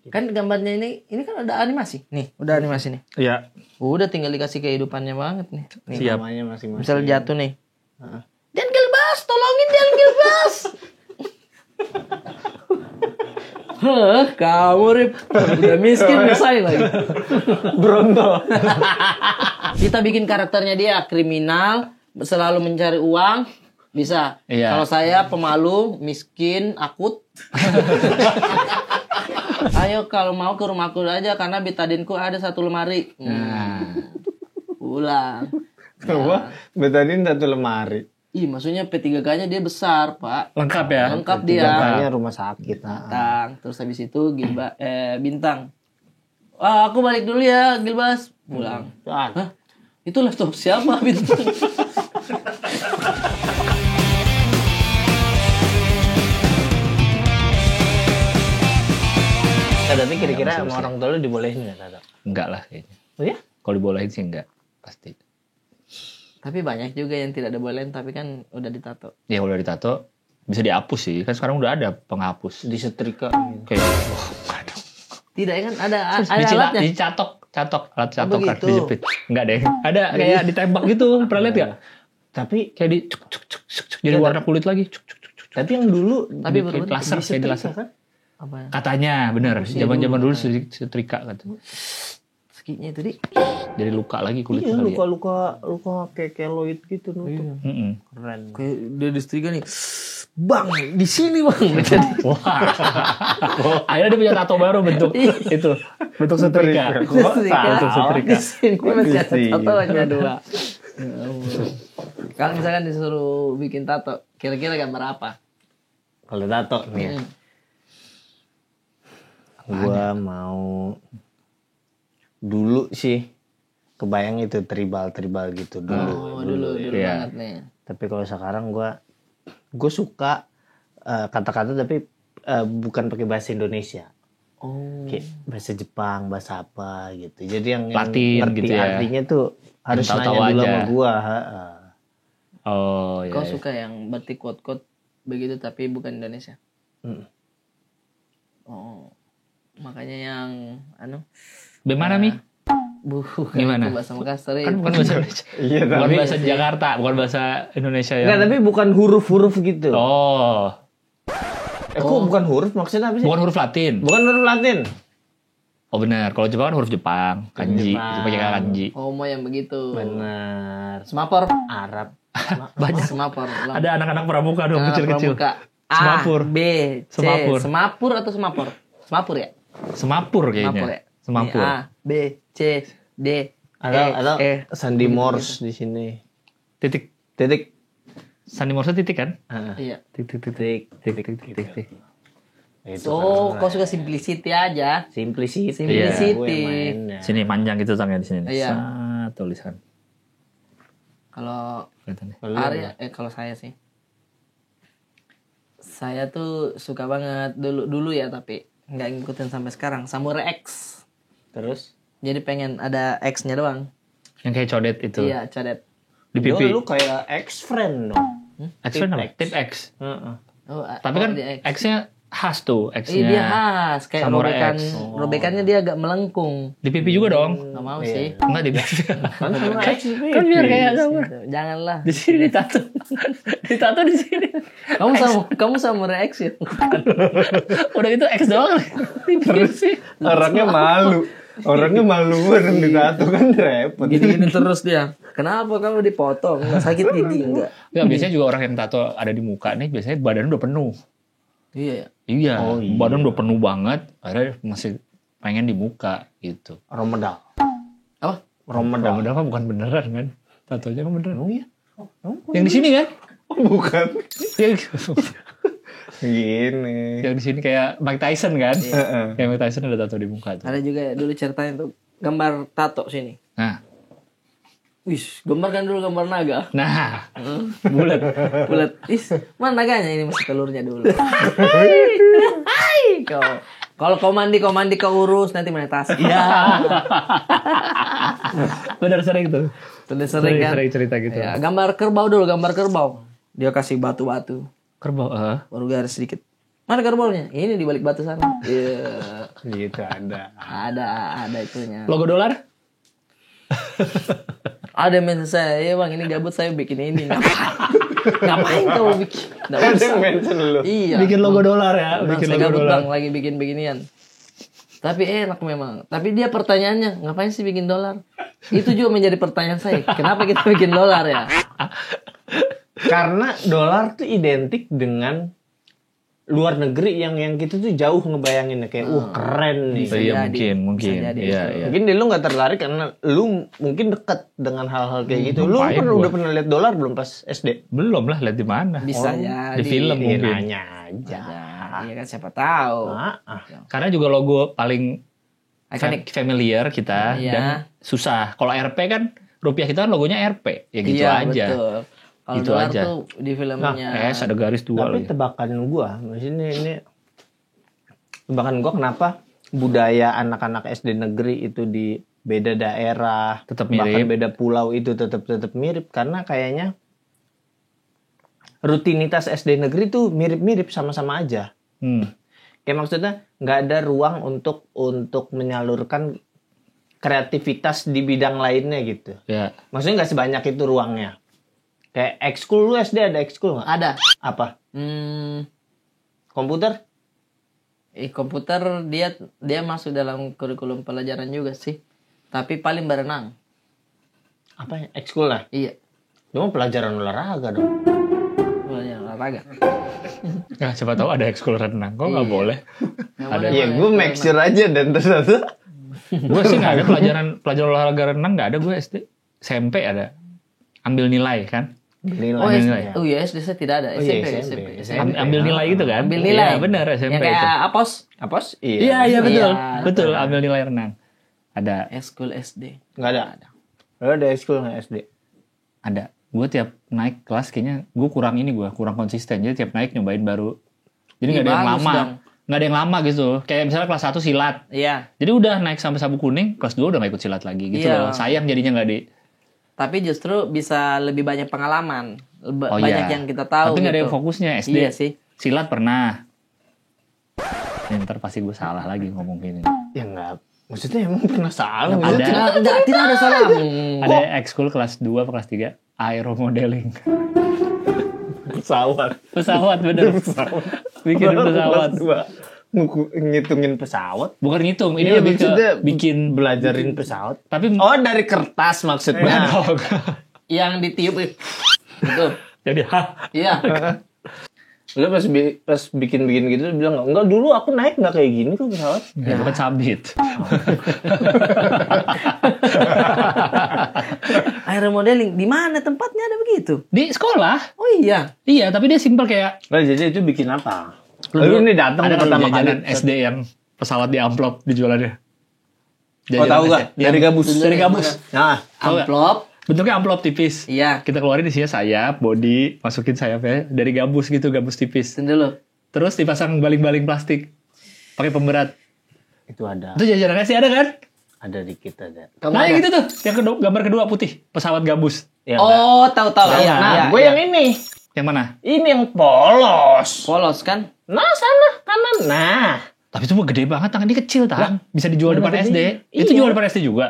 Kan gambarnya ini kan ada animasi. Nih, udah animasi nih. Iya. Udah tinggal dikasih kehidupannya banget nih. Siap. Namanya masing-masing. Misal jatuh nih. Dan Gilbas, tolongin Dan Gilbas. Kamu Rip udah miskin misai lagi. Bronto. Kita bikin karakternya dia kriminal, selalu mencari uang, bisa. Iya. Kalau saya pemalu, miskin, akut. Ayo kalau mau ke rumahku aja karena betadinku ada 1 lemari. Pulang. Coba betadin 1 lemari. Ih, maksudnya P3K-nya dia besar, Pak. Lengkap ya. Lengkap dia. Makanya rumah sakit. Bintang. Terus habis itu Bintang. Aku balik dulu ya, Gilbas. Pulang. Hah? Itu laptop siapa, Bintang? Tapi kira-kira sama orang tua lu dibolehin nggak tato? Enggak lah kayaknya. Oh ya? Kalau dibolehin sih enggak. Pasti. Tapi banyak juga yang tidak dibolehin tapi kan udah ditato. Ya udah ditato. Bisa dihapus sih. Kan sekarang udah ada penghapus. Disetrika. Kayak, wah aduh. Tidak kan ada alatnya. Catok. Alat catok kan. begitu? Dijepit. Enggak deh. Ada kayak ditembak gitu. Pernah lihat gak? Tapi Kayak di cuk. Jadi warna kulit lagi. Cuk. tapi yang dulu Tapi Kayak betul laser. Kayak di laser. kan? apa? Katanya bener. Zaman-zaman dulu setrika katanya. Skinya itu di. Jadi luka lagi kulitnya Iya, kali ya. luka kayak keloid gitu nutup. Mm-mm. Keren. Kayak dia disetrika nih. Bang, di sini Bang. Jadi Wah. Akhirnya dia punya tato baru bentuk itu. Bentuk setrika. Bentuk setrika. Di sini masih ada Di sini. tatoannya 2. Ya ampun. Kalau misalkan disuruh bikin tato, kira-kira gambar apa? Kalau tato nih ya. Gua mau dulu sih kebayang itu tribal gitu dulu. Dulu Iya. banget nih. Tapi kalau sekarang gue suka kata-kata tapi bukan pakai bahasa Indonesia. Oh. Kayak bahasa Jepang, bahasa apa gitu. Jadi yang Latin ngerti gitu ya. artinya tuh harus Yang nanya tahu-tahu dulu aja. sama gua. Oh iya. Kau suka yang berarti quote-quote begitu tapi bukan Indonesia? Mm. Oh. Makanya yang Bagaimana Mi? bukan Gimana? itu bahasa Makassar Kan bukan bahasa Indonesia. Iya, Bukan bahasa Jakarta, bukan bahasa Indonesia Enggak, yang. tapi bukan huruf-huruf gitu. Oh, Kok bukan huruf maksudnya apa sih? bukan huruf Latin. Bukan huruf Latin. Oh benar. Kalau Jepang kan huruf Jepang, kanji. Jepang. Itu pakai kanji. Oh, mau yang begitu. Benar. Semapor. Arab. Banyak semapor. Ulang. Ada anak-anak pramuka dong kecil-kecil. Pramuka. A, Semapur. B, C. Semapur. Semapur atau semapor? Semapur ya? Semapur Semapur ya? kayaknya. Semapur. Ini A, B, C, D, Atau E. Sandi Morse di sini. Titik. Sandi Morse titik kan? Iya. Titik. Itu So, kau suka simplicity aja. simplicity. Simplicity. Gue mainnya. Sini panjang gitu tangnya di sini. Iya. Tulisan. Kalau Kelihatan ya? Kalau Arya, kalau saya sih. Saya tuh suka banget dulu ya tapi nggak ngikutin sampai sekarang. Samurai X. terus Jadi pengen ada X-nya doang. Yang kayak codet itu. Iya, codet. Di pipi. lu kayak ex-friend dong. X kan apa? Tip X. Heeh. Oh, Tapi kan di X. X-nya khas tuh. Iya, X-nya. dia khas kayak Samurai robekan. X. Robekannya dia agak melengkung. Di pipi juga dong. Nggak mau sih. Enggak di pipi. Kan sama X itu. Kan biar kayak sama. Janganlah. Di sini ditato. Ditato di sini. Kamu Samurai X ya? Udah itu X doang. Terus sih. Orangnya malu. Orangnya maluan ditato kan repot. Gini-gini terus dia. Kenapa kamu dipotong? Nggak sakit gigi enggak? Enggak, biasanya juga orang yang tato ada di muka nih biasanya badan udah penuh. Iya ya. Iya, Oh, iya. badan udah penuh banget, akhirnya masih pengen di muka gitu. Romedal. Apa? Romedal. Padahal mah bukan beneran kan? Tatonya kan beneran. Oh iya. Yang di sini kan? Oh, bukan. Yang, Gini. yang di sini kayak Mike Tyson kan? Heeh. Kayak Mike Tyson ada tato di muka tuh. Ada juga ya dulu ceritanya tuh gambar tato sini. Nah, Wih, gambarkan dulu gambar naga. nah, bulat. Bulat. Mana naganya ini masih telurnya dulu. Hai, kau. Kalau kau mandi kau urus nanti monetasi. Iya. Bener sering tuh. Sudah sering kan? Sering cerita gitu. Ya, gambar kerbau dulu, gambar kerbau. Dia kasih batu-batu, Kerbau, baru garis sedikit. Mana garbolnya? Ini di balik batu sana. Iya. Gitu ada. Ada itunya. Logo dolar? Ada mention saya, ya bang ini gabut saya bikin ini. Ngapain kamu bikin? Nggak Ada usah. yang mention lu. Iya. Bikin logo dolar ya, Bang, bikin saya logo gabut dolar. bang lagi bikin beginian. Tapi enak memang. Tapi dia pertanyaannya, ngapain sih bikin dolar? Itu juga menjadi pertanyaan saya. Kenapa kita bikin dolar ya? Karena dolar tuh identik dengan luar negeri yang kita tuh jauh ngebayanginnya kayak keren nih. Iya jadi. mungkin. Bisa jadi Iya, itu. iya. Mungkin deh lu nggak tertarik karena lu mungkin dekat dengan hal-hal kayak gitu. Lu ngapain udah gua? pernah lihat dolar belum pas SD? Belum lah, lihat di mana? Bisa jadi. Di film Iya, mungkin. nanya aja. Iya kan siapa tahu. Karena juga logo paling Iconic. familiar kita Iya. dan susah. Kalau RP kan rupiah kita kan logonya RP, ya gitu Iya, aja. betul. Kalau Gitu dolar aja. tuh di filmnya. Ada garis dua Tapi lagi. tebakan gua, maksudnya ini tebakan gua kenapa budaya anak-anak SD negeri itu di beda daerah, Tetap bahkan mirip. beda pulau itu tetap mirip karena kayaknya rutinitas SD negeri tuh mirip-mirip sama-sama aja. Kayak maksudnya nggak ada ruang untuk menyalurkan kreativitas di bidang lainnya gitu. Ya. Maksudnya nggak sebanyak itu ruangnya. Kayak ekskul, lu SD ada ekskul nggak? Ada. Apa? Hmm, Komputer? komputer dia masuk dalam kurikulum pelajaran juga sih. Tapi paling berenang. Apa ya? Ekskul lah. Iya. Cuma pelajaran olahraga dong. Pelajaran olahraga. Nah, siapa tahu ada ekskul renang. Kok nggak boleh? Ada. Iya, gue make sure aja dan ternyata Gue sih nggak ada pelajaran olahraga renang, nggak ada gue SD. SMP ada. Ambil nilai kan? nilai. Oh, nilai. oh iya, SD saya tidak ada. Oh iya, SMP. SMP. Ambil nilai gitu kan? Ambil nilai. Iya, benar SMP Yang kayak itu. apos. Apos? Iya betul. Iya. Betul, ambil nilai renang. Ada. Eskul SD. Nggak ada. Lo ada ekskul nggak SD? Ada. Gue tiap naik kelas kayaknya gue kurang konsisten. Jadi tiap naik nyobain baru. Jadi nggak ada yang Bagus lama. dong. Nggak ada yang lama gitu. Kayak misalnya kelas 1 silat. Iya. Jadi udah naik sampai sabu kuning, kelas 2 udah gak ikut silat lagi gitu Iya. loh. Sayang jadinya nggak di. Tapi justru bisa lebih banyak pengalaman. Oh Banyak iya. yang kita tahu. Tapi nggak ada gitu. yang fokusnya SD. Iya sih. Silat pernah. Ya, ntar pasti gue salah lagi ngomong gini. Ya nggak. Maksudnya emang pernah salah. Ada. Tidak ada salah. Ada ekskul kelas 2 atau kelas 3 aeromodeling. Pesawat bener. Bikin pesawat. Ngitungin pesawat. Bukan ngitung, ini Iya, lebih ke maksudnya bikin belajarin pesawat. tapi Oh, dari kertas maksudnya. dong. Yang ditiup. Betul. Jadi Iya. Lu pas bikin gitu lu bilang enggak dulu aku naik nggak kayak gini kok pesawat. ya, bukan sabit. Aeromodeling. Di mana tempatnya ada begitu? Di sekolah. Oh iya. Iya, tapi dia simpel kayak Nah, jadi itu bikin apa? Lu ini datang ada pertama kali jajanan SD yang pesawat di amplop dijualannya. Oh, tahu nggak? Dari gabus. Dari gabus. Nah, Tahu nggak? Amplop. Bentuknya amplop tipis. Iya. Kita keluarin isinya sayap, body, masukin sayapnya dari gabus gitu, gabus tipis. Tunggu dulu. Terus dipasang baling-baling plastik. Pakai pemberat. itu ada. Itu jajanannya sih ada kan? Ada dikit ada. Kamu Nah, ada? yang gitu tuh. Yang kedua, gambar kedua putih, pesawat gabus. Ya, Oh, tahu-tahu. enggak. Iya, Nah, iya, gue iya. yang ini. Yang mana? Ini yang polos. Polos kan? Nah, sana kanan. Nah, Tapi itu mah gede banget, tangan ini kecil tang. Bisa dijual depan gede. SD. Itu Iya. jual depan SD juga.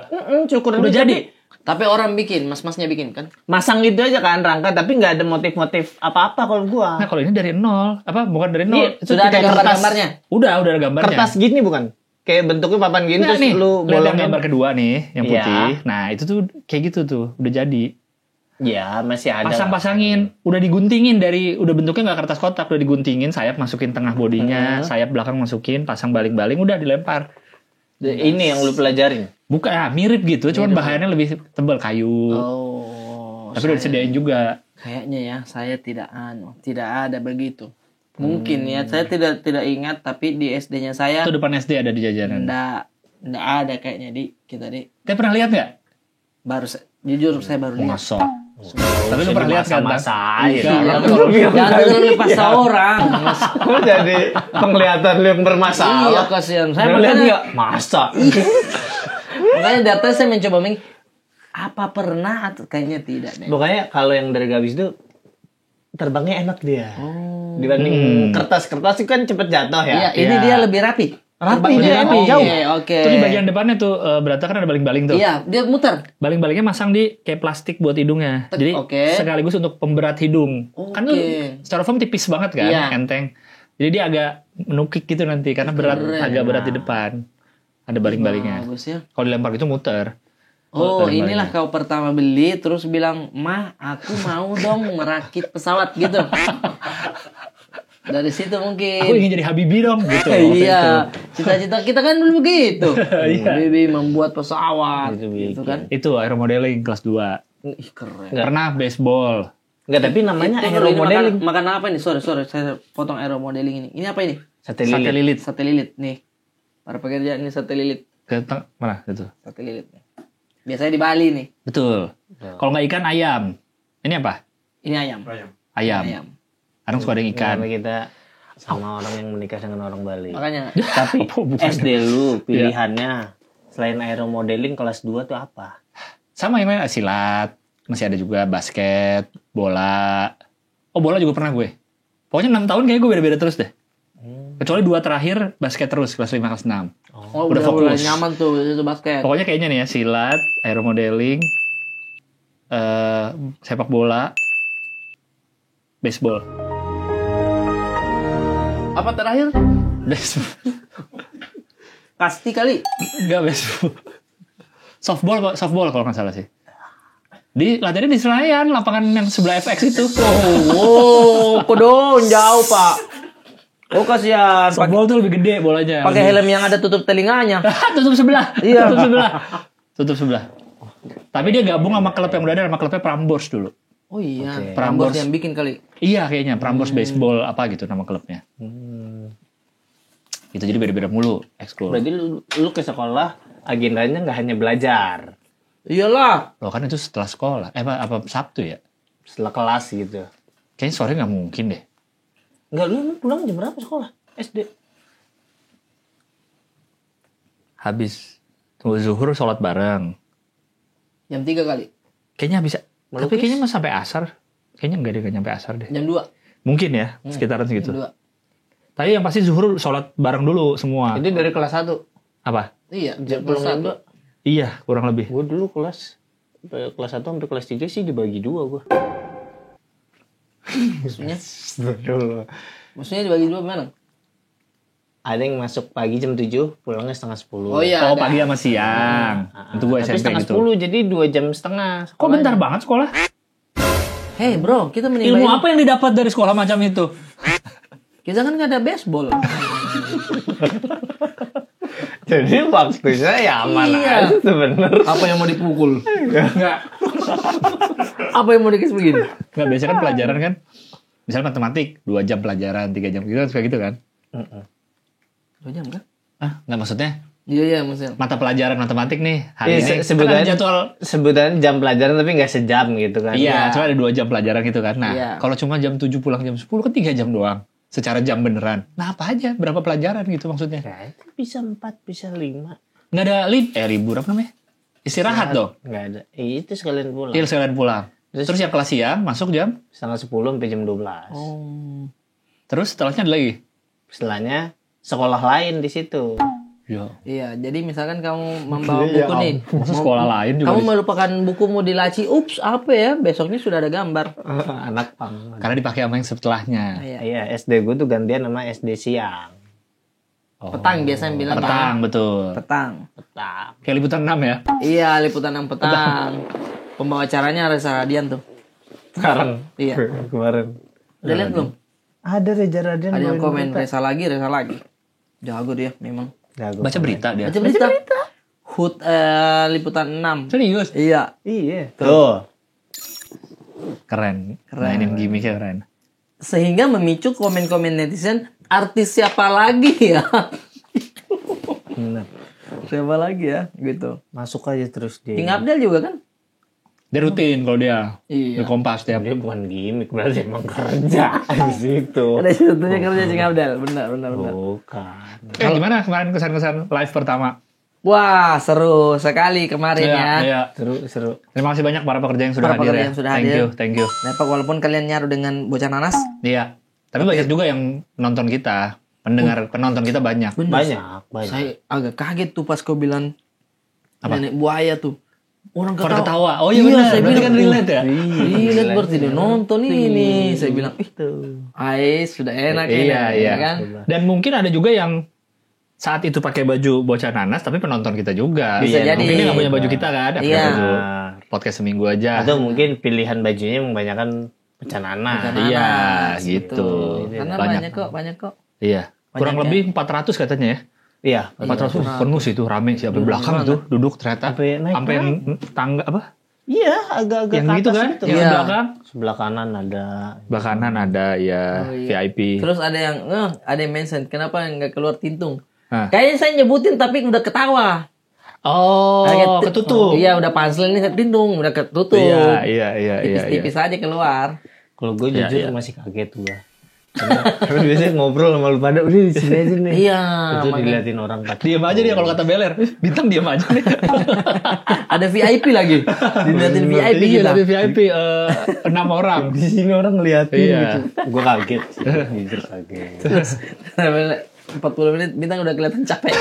cukur Udah jadi. Tapi orang bikin, mas-masnya bikin kan? Masang gitu aja kan rangka, tapi nggak ada motif-motif apa-apa kalau gua. Nah, kalau ini dari nol, apa bukan dari nol? Iya, Itu Sudah ada kayak gambar-gambarnya. Udah ada gambarnya. Kertas gini bukan? Kayak bentuknya papan gini Nah, terus nih, lu lihat yang bolongin. gambar kedua nih, yang Iya. putih. Nah, itu tuh kayak gitu tuh, udah jadi. Ya, masih ada. Pasang-pasangin, udah diguntingin udah bentuknya nggak kertas kotak, udah diguntingin, sayap masukin tengah bodinya, sayap belakang masukin, pasang baling-baling, udah dilempar. Ini yang lu pelajarin. Bukan, mirip gitu, cuman bahannya lebih tebal kayu. Oh. Tapi udah disediain juga. Kayaknya ya, saya tidak ada begitu. Mungkin ya, saya tidak ingat, tapi di SD-nya saya Itu depan SD ada di jajanan. enggak ada kayaknya di kita di Tapi pernah lihat nggak? jujur saya baru lihat. Masa. Tapi lu pernah lihat kan? Tan? Masain. Iya. Jangan dulu pas orang. Kok jadi penglihatan lu yang Iya, bermasalah? kasihan. Saya Lu lihat makanya nggak? Masa? makanya data saya mencoba apa pernah atau kayaknya tidak deh. Pokoknya kalau yang dari gabis itu terbangnya enak dia. Oh. Dibanding kertas-kertas itu kan cepet jatuh ya. Iya, ini dia lebih rapi. Rapi Terbangnya dia, rapi. jauh. Oke. Tuh di bagian depannya tuh berata kan ada baling-baling tuh. Iya, dia muter. Baling-balingnya masang di kayak plastik buat hidungnya. Jadi Oke. sekaligus untuk pemberat hidung. Kan lu Oke. styrofoam tipis banget kan, Iya. enteng. Jadi dia agak menukik gitu nanti karena berat, Keren. agak berat di depan. Ada baling-balingnya. Bagus ya. Kalau dilempar gitu muter. Oh, baling-balingnya. inilah kau pertama beli terus bilang, "Mah, aku mau dong merakit pesawat gitu." Dari situ mungkin. Aku ingin jadi Habibie dong gitu. waktu itu. Iya, cita-cita kita kan dulu begitu. Bibi membuat pesawat, Gitu, gitu kan. Itu aeromodeling kelas 2. Ih, keren. Pernah baseball. Enggak, tapi namanya Itu aero ini modeling. makan apa ini? Sorry, saya potong aero modeling ini. Ini apa ini? Sate Sate lilit. lilit. Sate lilit nih. Para pekerja ini sate lilit. Mana itu? Sate lilit. Biasanya di Bali nih. Betul. Kalau nggak ikan ayam. Ini apa? Ini ayam. Ayam. Ayam. Kadang suka ada yang ikan. Karena kita sama orang yang menikah dengan orang Bali. Makanya Tapi Bukan. SD lu pilihannya selain aero modeling kelas 2 tuh apa? Sama yang lain silat. Masih ada juga basket, bola. Oh bola juga pernah gue. Pokoknya 6 tahun kayaknya gue beda-beda terus deh. Kecuali 2 terakhir basket terus kelas 5 kelas 6. oh, udah udah fokus. nyaman tuh itu basket. Pokoknya kayaknya nih ya silat, aeromodeling, sepak bola, baseball. Apa terakhir? Baseball. Kasti kali. Enggak baseball. Softball kalau nggak salah sih. Di latihannya di Senayan, lapangan yang sebelah FX itu. Oh, kodon jauh, Pak. Oh, kasihan. Softball tuh lebih gede bolanya. Pakai helm yang ada tutup telinganya. Tutup sebelah. Iya. Tutup sebelah. Tutup sebelah. Tapi dia gabung sama klub yang udah ada, sama klubnya Prambors dulu. Oh iya, Oke. Prambors Prambors. yang bikin kali. Iya kayaknya Prambors Baseball apa gitu nama klubnya. Itu jadi beda-beda mulu ekskul. Berarti lu ke sekolah agendanya nggak hanya belajar Iyalah. Loh kan itu setelah sekolah. Apa Sabtu ya? setelah kelas gitu. Kayaknya sore nggak mungkin deh. Enggak, lu pulang jam berapa sekolah? SD. Habis tunggu zuhur sholat bareng. Jam 3 kali. Kayaknya bisa. Melukis? Tapi kayaknya mah sampai asar. Kayaknya enggak deh, nggak nyampe asar deh. Jam 2. Mungkin ya, sekitaran segitu. Jam 2. Tapi yang pasti zuhur sholat bareng dulu semua. Itu dari kelas 1. Apa? Iya, jam Pulang jam 1. 2. Iya, kurang lebih. Gue dulu kelas 1 sampai kelas 3 sih dibagi 2 gue. Maksudnya? Dulu. Maksudnya dibagi 2 gimana? Ada yang masuk pagi jam 7, pulangnya setengah 10. Oh iya. Oh, ada. pagi sama siang. Itu gue Tapi SMP setengah gitu. 10, jadi 2 jam setengah. Kok bentar banget sekolah? Hei bro, kita Ilmu menimba apa yang didapat dari sekolah macam itu? Kita kan nggak ada baseball. Jadi waktunya ya aman Iya. aja sebenernya. Apa yang mau dipukul? Enggak. Apa yang mau dikasih begini? Enggak, biasanya kan pelajaran kan. Misalnya matematik, 2 jam pelajaran, 3 jam gitu kan suka gitu kan. 2 jam kan? Enggak maksudnya. Iya maksudnya. Mata pelajaran matematik nih hari Iya, ini. sebutannya- Kan ada jadwal. Sebutannya jam pelajaran tapi nggak sejam gitu kan. Iya, cuma ada 2 jam pelajaran gitu kan. Nah, Iya. kalau cuma jam 7 pulang jam 10 kan 3 jam doang. Secara jam beneran. Nah, apa aja? Berapa pelajaran gitu maksudnya? Ya, itu bisa 4, bisa 5. Nggak ada libur apa namanya? Istirahat dong. Nggak ada. Itu sekalian pulang. Iya, sekalian pulang. Terus yang kelas siang masuk jam. Setengah 10 sampai jam 12. Oh. Terus setelahnya ada lagi. Setelahnya sekolah lain di situ. Iya, jadi misalkan kamu membawa Iya, buku nih. Masa sekolah lain juga. Kamu melupakan bukumu di laci. Ups, apa ya? Besoknya sudah ada gambar. Anak pang. Karena dipakai sama yang setelahnya. Iya. Iya, SD gue tuh gantian nama SD siang. Oh. Petang biasanya bilang. Petang, betul. Petang. Petang. Kayak liputan 6 ya. Iya, liputan 6 petang. Pembawa acaranya Reza Radian tuh. Sekarang. Iya. Kemarin. Udah lihat belum? Ada Reza Radian. Ada yang bawain komen berita. Reza lagi. Jago dia memang. Jago Baca komen. berita dia. Baca berita. HUT liputan 6. Serius. Iya. Iya. Tuh. Keren. Mainin gimmicknya keren. Sehingga memicu komen-komen netizen, artis siapa lagi ya? Bener. Siapa lagi ya? Gitu. Masuk aja terus dia. King Abdel juga kan? Dia rutin kalau dia. Iya. Di Kompas tiap. Dia bukan gimmick, berarti emang kerja di situ. Ada sebetulnya kerja King Abdel. Benar. Bukan. Gimana kemarin kesan-kesan live pertama? Wah, seru sekali kemarin ya. Iya. Seru. Terima kasih banyak para pekerja yang sudah Para hadir pekerja ya. yang sudah Thank hadir. you, thank you. Nepok walaupun kalian nyaru dengan bocah nanas. Iya. Tapi banyak juga yang nonton kita, penonton kita banyak. Banyak. Saya agak kaget tuh pas kau bilang Apa? nenek buaya tuh. Orang Pada ketawa. ketawa. Oh iya benar. saya Berarti bilang kan relate ya. Relate berarti dia nonton ini. Saya bilang, Ais sudah enak ini. Iya. ya kan? Dan mungkin ada juga yang saat itu pakai baju bocah nanas tapi penonton kita juga. Bisa jadi. Mungkin dia nggak punya baju kita kan. Pakai Iya. baju podcast seminggu aja. Atau mungkin pilihan bajunya membanyakan bencana. Iya, Nanas, gitu. Karena Banyak. banyak kok. Iya. Kurang Banyak lebih 400 katanya ya. Iya. 400 penuh sih itu rame sih sampai belakang tuh duduk ternyata. Sampai naik Sampai yang tangga apa? Iya, agak-agak Yang ke gitu atas kan? gitu. Yang Iya. belakang. Sebelah kanan ada. Sebelah kanan ada ya VIP. Terus ada yang mention kenapa nggak keluar tintung? Hah. Kayaknya saya nyebutin tapi udah ketawa. Oh, Kayak ketutup. Iya, udah pansel ini tintung udah ketutup. Iya. Tipis-tipis aja keluar. Kalau gue Iya, jujur iya. masih kaget gue. Karena biasanya ngobrol sama lu pada udah di sini aja nih. Iya, Itu makanya. diliatin orang kata. Diam aja dia kalau kata Beler. Bintang diam aja nih. Ada VIP lagi. Diliatin VIP Iya, kita. tapi VIP 6 orang. Di sini orang ngeliatin Iya. gitu. Gue kaget sih. Jujur kaget. 40 menit bintang udah kelihatan capek.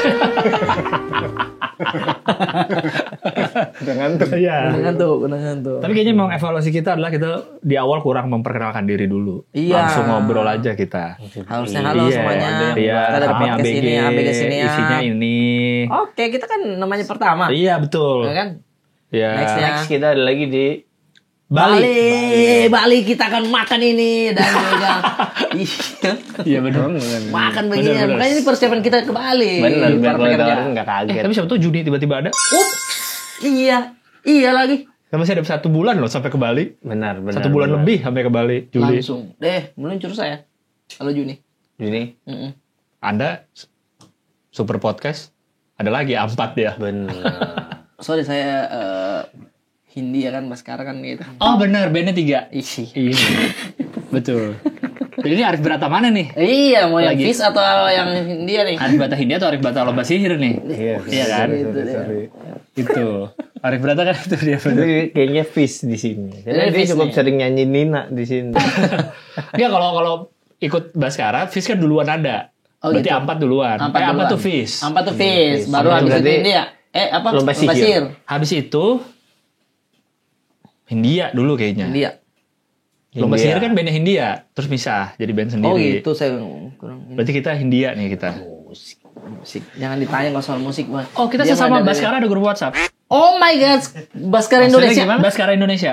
Udah ngantuk. Iya. Udah ngantuk. Tapi kayaknya memang evaluasi kita adalah kita di awal kurang memperkenalkan diri dulu. Iya. Langsung ngobrol aja kita. Harusnya halo Iya, semuanya. Iya, Kita dari kami podcast ABG, ini, ABG sini ya. isinya ini. Oke, kita kan namanya pertama. Iya, betul. Ya kan? Iya. Next kita ada lagi di Bali kita akan makan ini dan juga Iya benar. makan begini. Bener. Makanya ini persiapan kita ke Bali. bener biar Para kalau pekerja. dengerin nggak kaget. Tapi siapa tuh Juni tiba-tiba ada. Iya lagi. Kan masih ada 1 bulan loh sampai ke Bali. Benar. 1 bulan lebih sampai ke Bali. Juli. Langsung meluncur saya. Halo Juni. Juni. Mm-mm. Anda super podcast. Ada lagi 4 ya. Bener. Sorry saya Hindi ya kan Baskara kan gitu. Oh benar, bandnya 3. Isi. Iya. Betul. Jadi ini Arif Brata mana nih? Iya, mau yang Lagi. Fis atau yang India nih? Arif Brata Hindia atau Arif Brata Lomba Sihir nih? Iya kan? Sorry. Itu. Arif Brata kan itu dia. Tapi kayaknya Fish di sini. Karena dia Fish cukup nih. sering nyanyi Nina di sini. Enggak kalau ikut Baskara, Fis kan duluan ada. Oh, Berarti gitu. Ampat duluan. Ampat tuh Fis. Ampat tuh Fis. Baru Ampat habis itu berarti India. Apa? Lomba sihir. Sihir. Habis itu Hindia dulu kayaknya. India. Lomba Hindia. Sihir kan bandnya Hindia, terus misah jadi band sendiri. Oh gitu saya kurang Berarti kita Hindia nih kita. musik. Jangan ditanya kalau soal musik, Bang. Oh, kita Dia sesama mah dari- Baskara ada grup WhatsApp. Oh my god. Baskara Indonesia. Baskara Indonesia.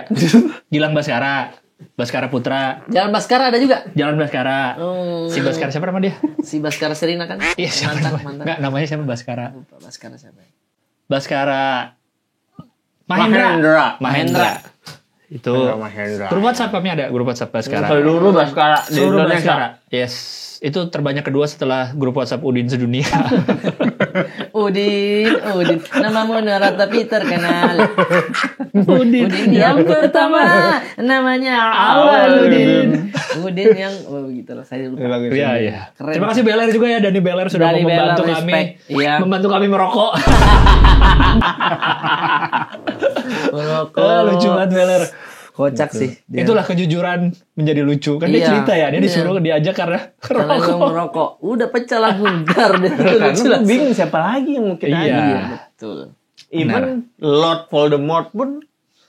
Gilang Baskara. Baskara Putra. Jalan Baskara ada juga. Jalan Baskara. Oh, Si Baskara siapa nama dia? si Baskara Serina kan? Iya, siapa Mantan, namanya? mantan. Enggak, namanya siapa Baskara? Lupa Baskara siapa? Baskara Mahendra. Mahendra. Itu. Mahendra. Grup WhatsApp kami ada, grup WhatsApp Baskara. Seluruh Baskara di Seluruh Indonesia. Baskara. Yes. Itu terbanyak kedua setelah grup WhatsApp Udin sedunia. Udin. Namamu Nara tapi terkenal. Udin. Udin yang pertama namanya Awaludin. Udin yang begitu lah saya lupa. Iya, iya. Keren. Terima kasih Beler juga ya, Dani Beler sudah Dani mau membantu Beler, kami. respect. Iya. Membantu kami merokok. Merokok. Lucu banget Beler. Kocak sih. Dia. Itulah kejujuran menjadi lucu. Kan dia Iya. cerita ya, dia Iya. disuruh diajak karena Karena merokok. gua merokok. Udah pecah langsung. Dar deh. Karena Lucu lu lah. bingung siapa lagi yang mau kita Iya. ajak. Iya, betul. Even Lord Voldemort pun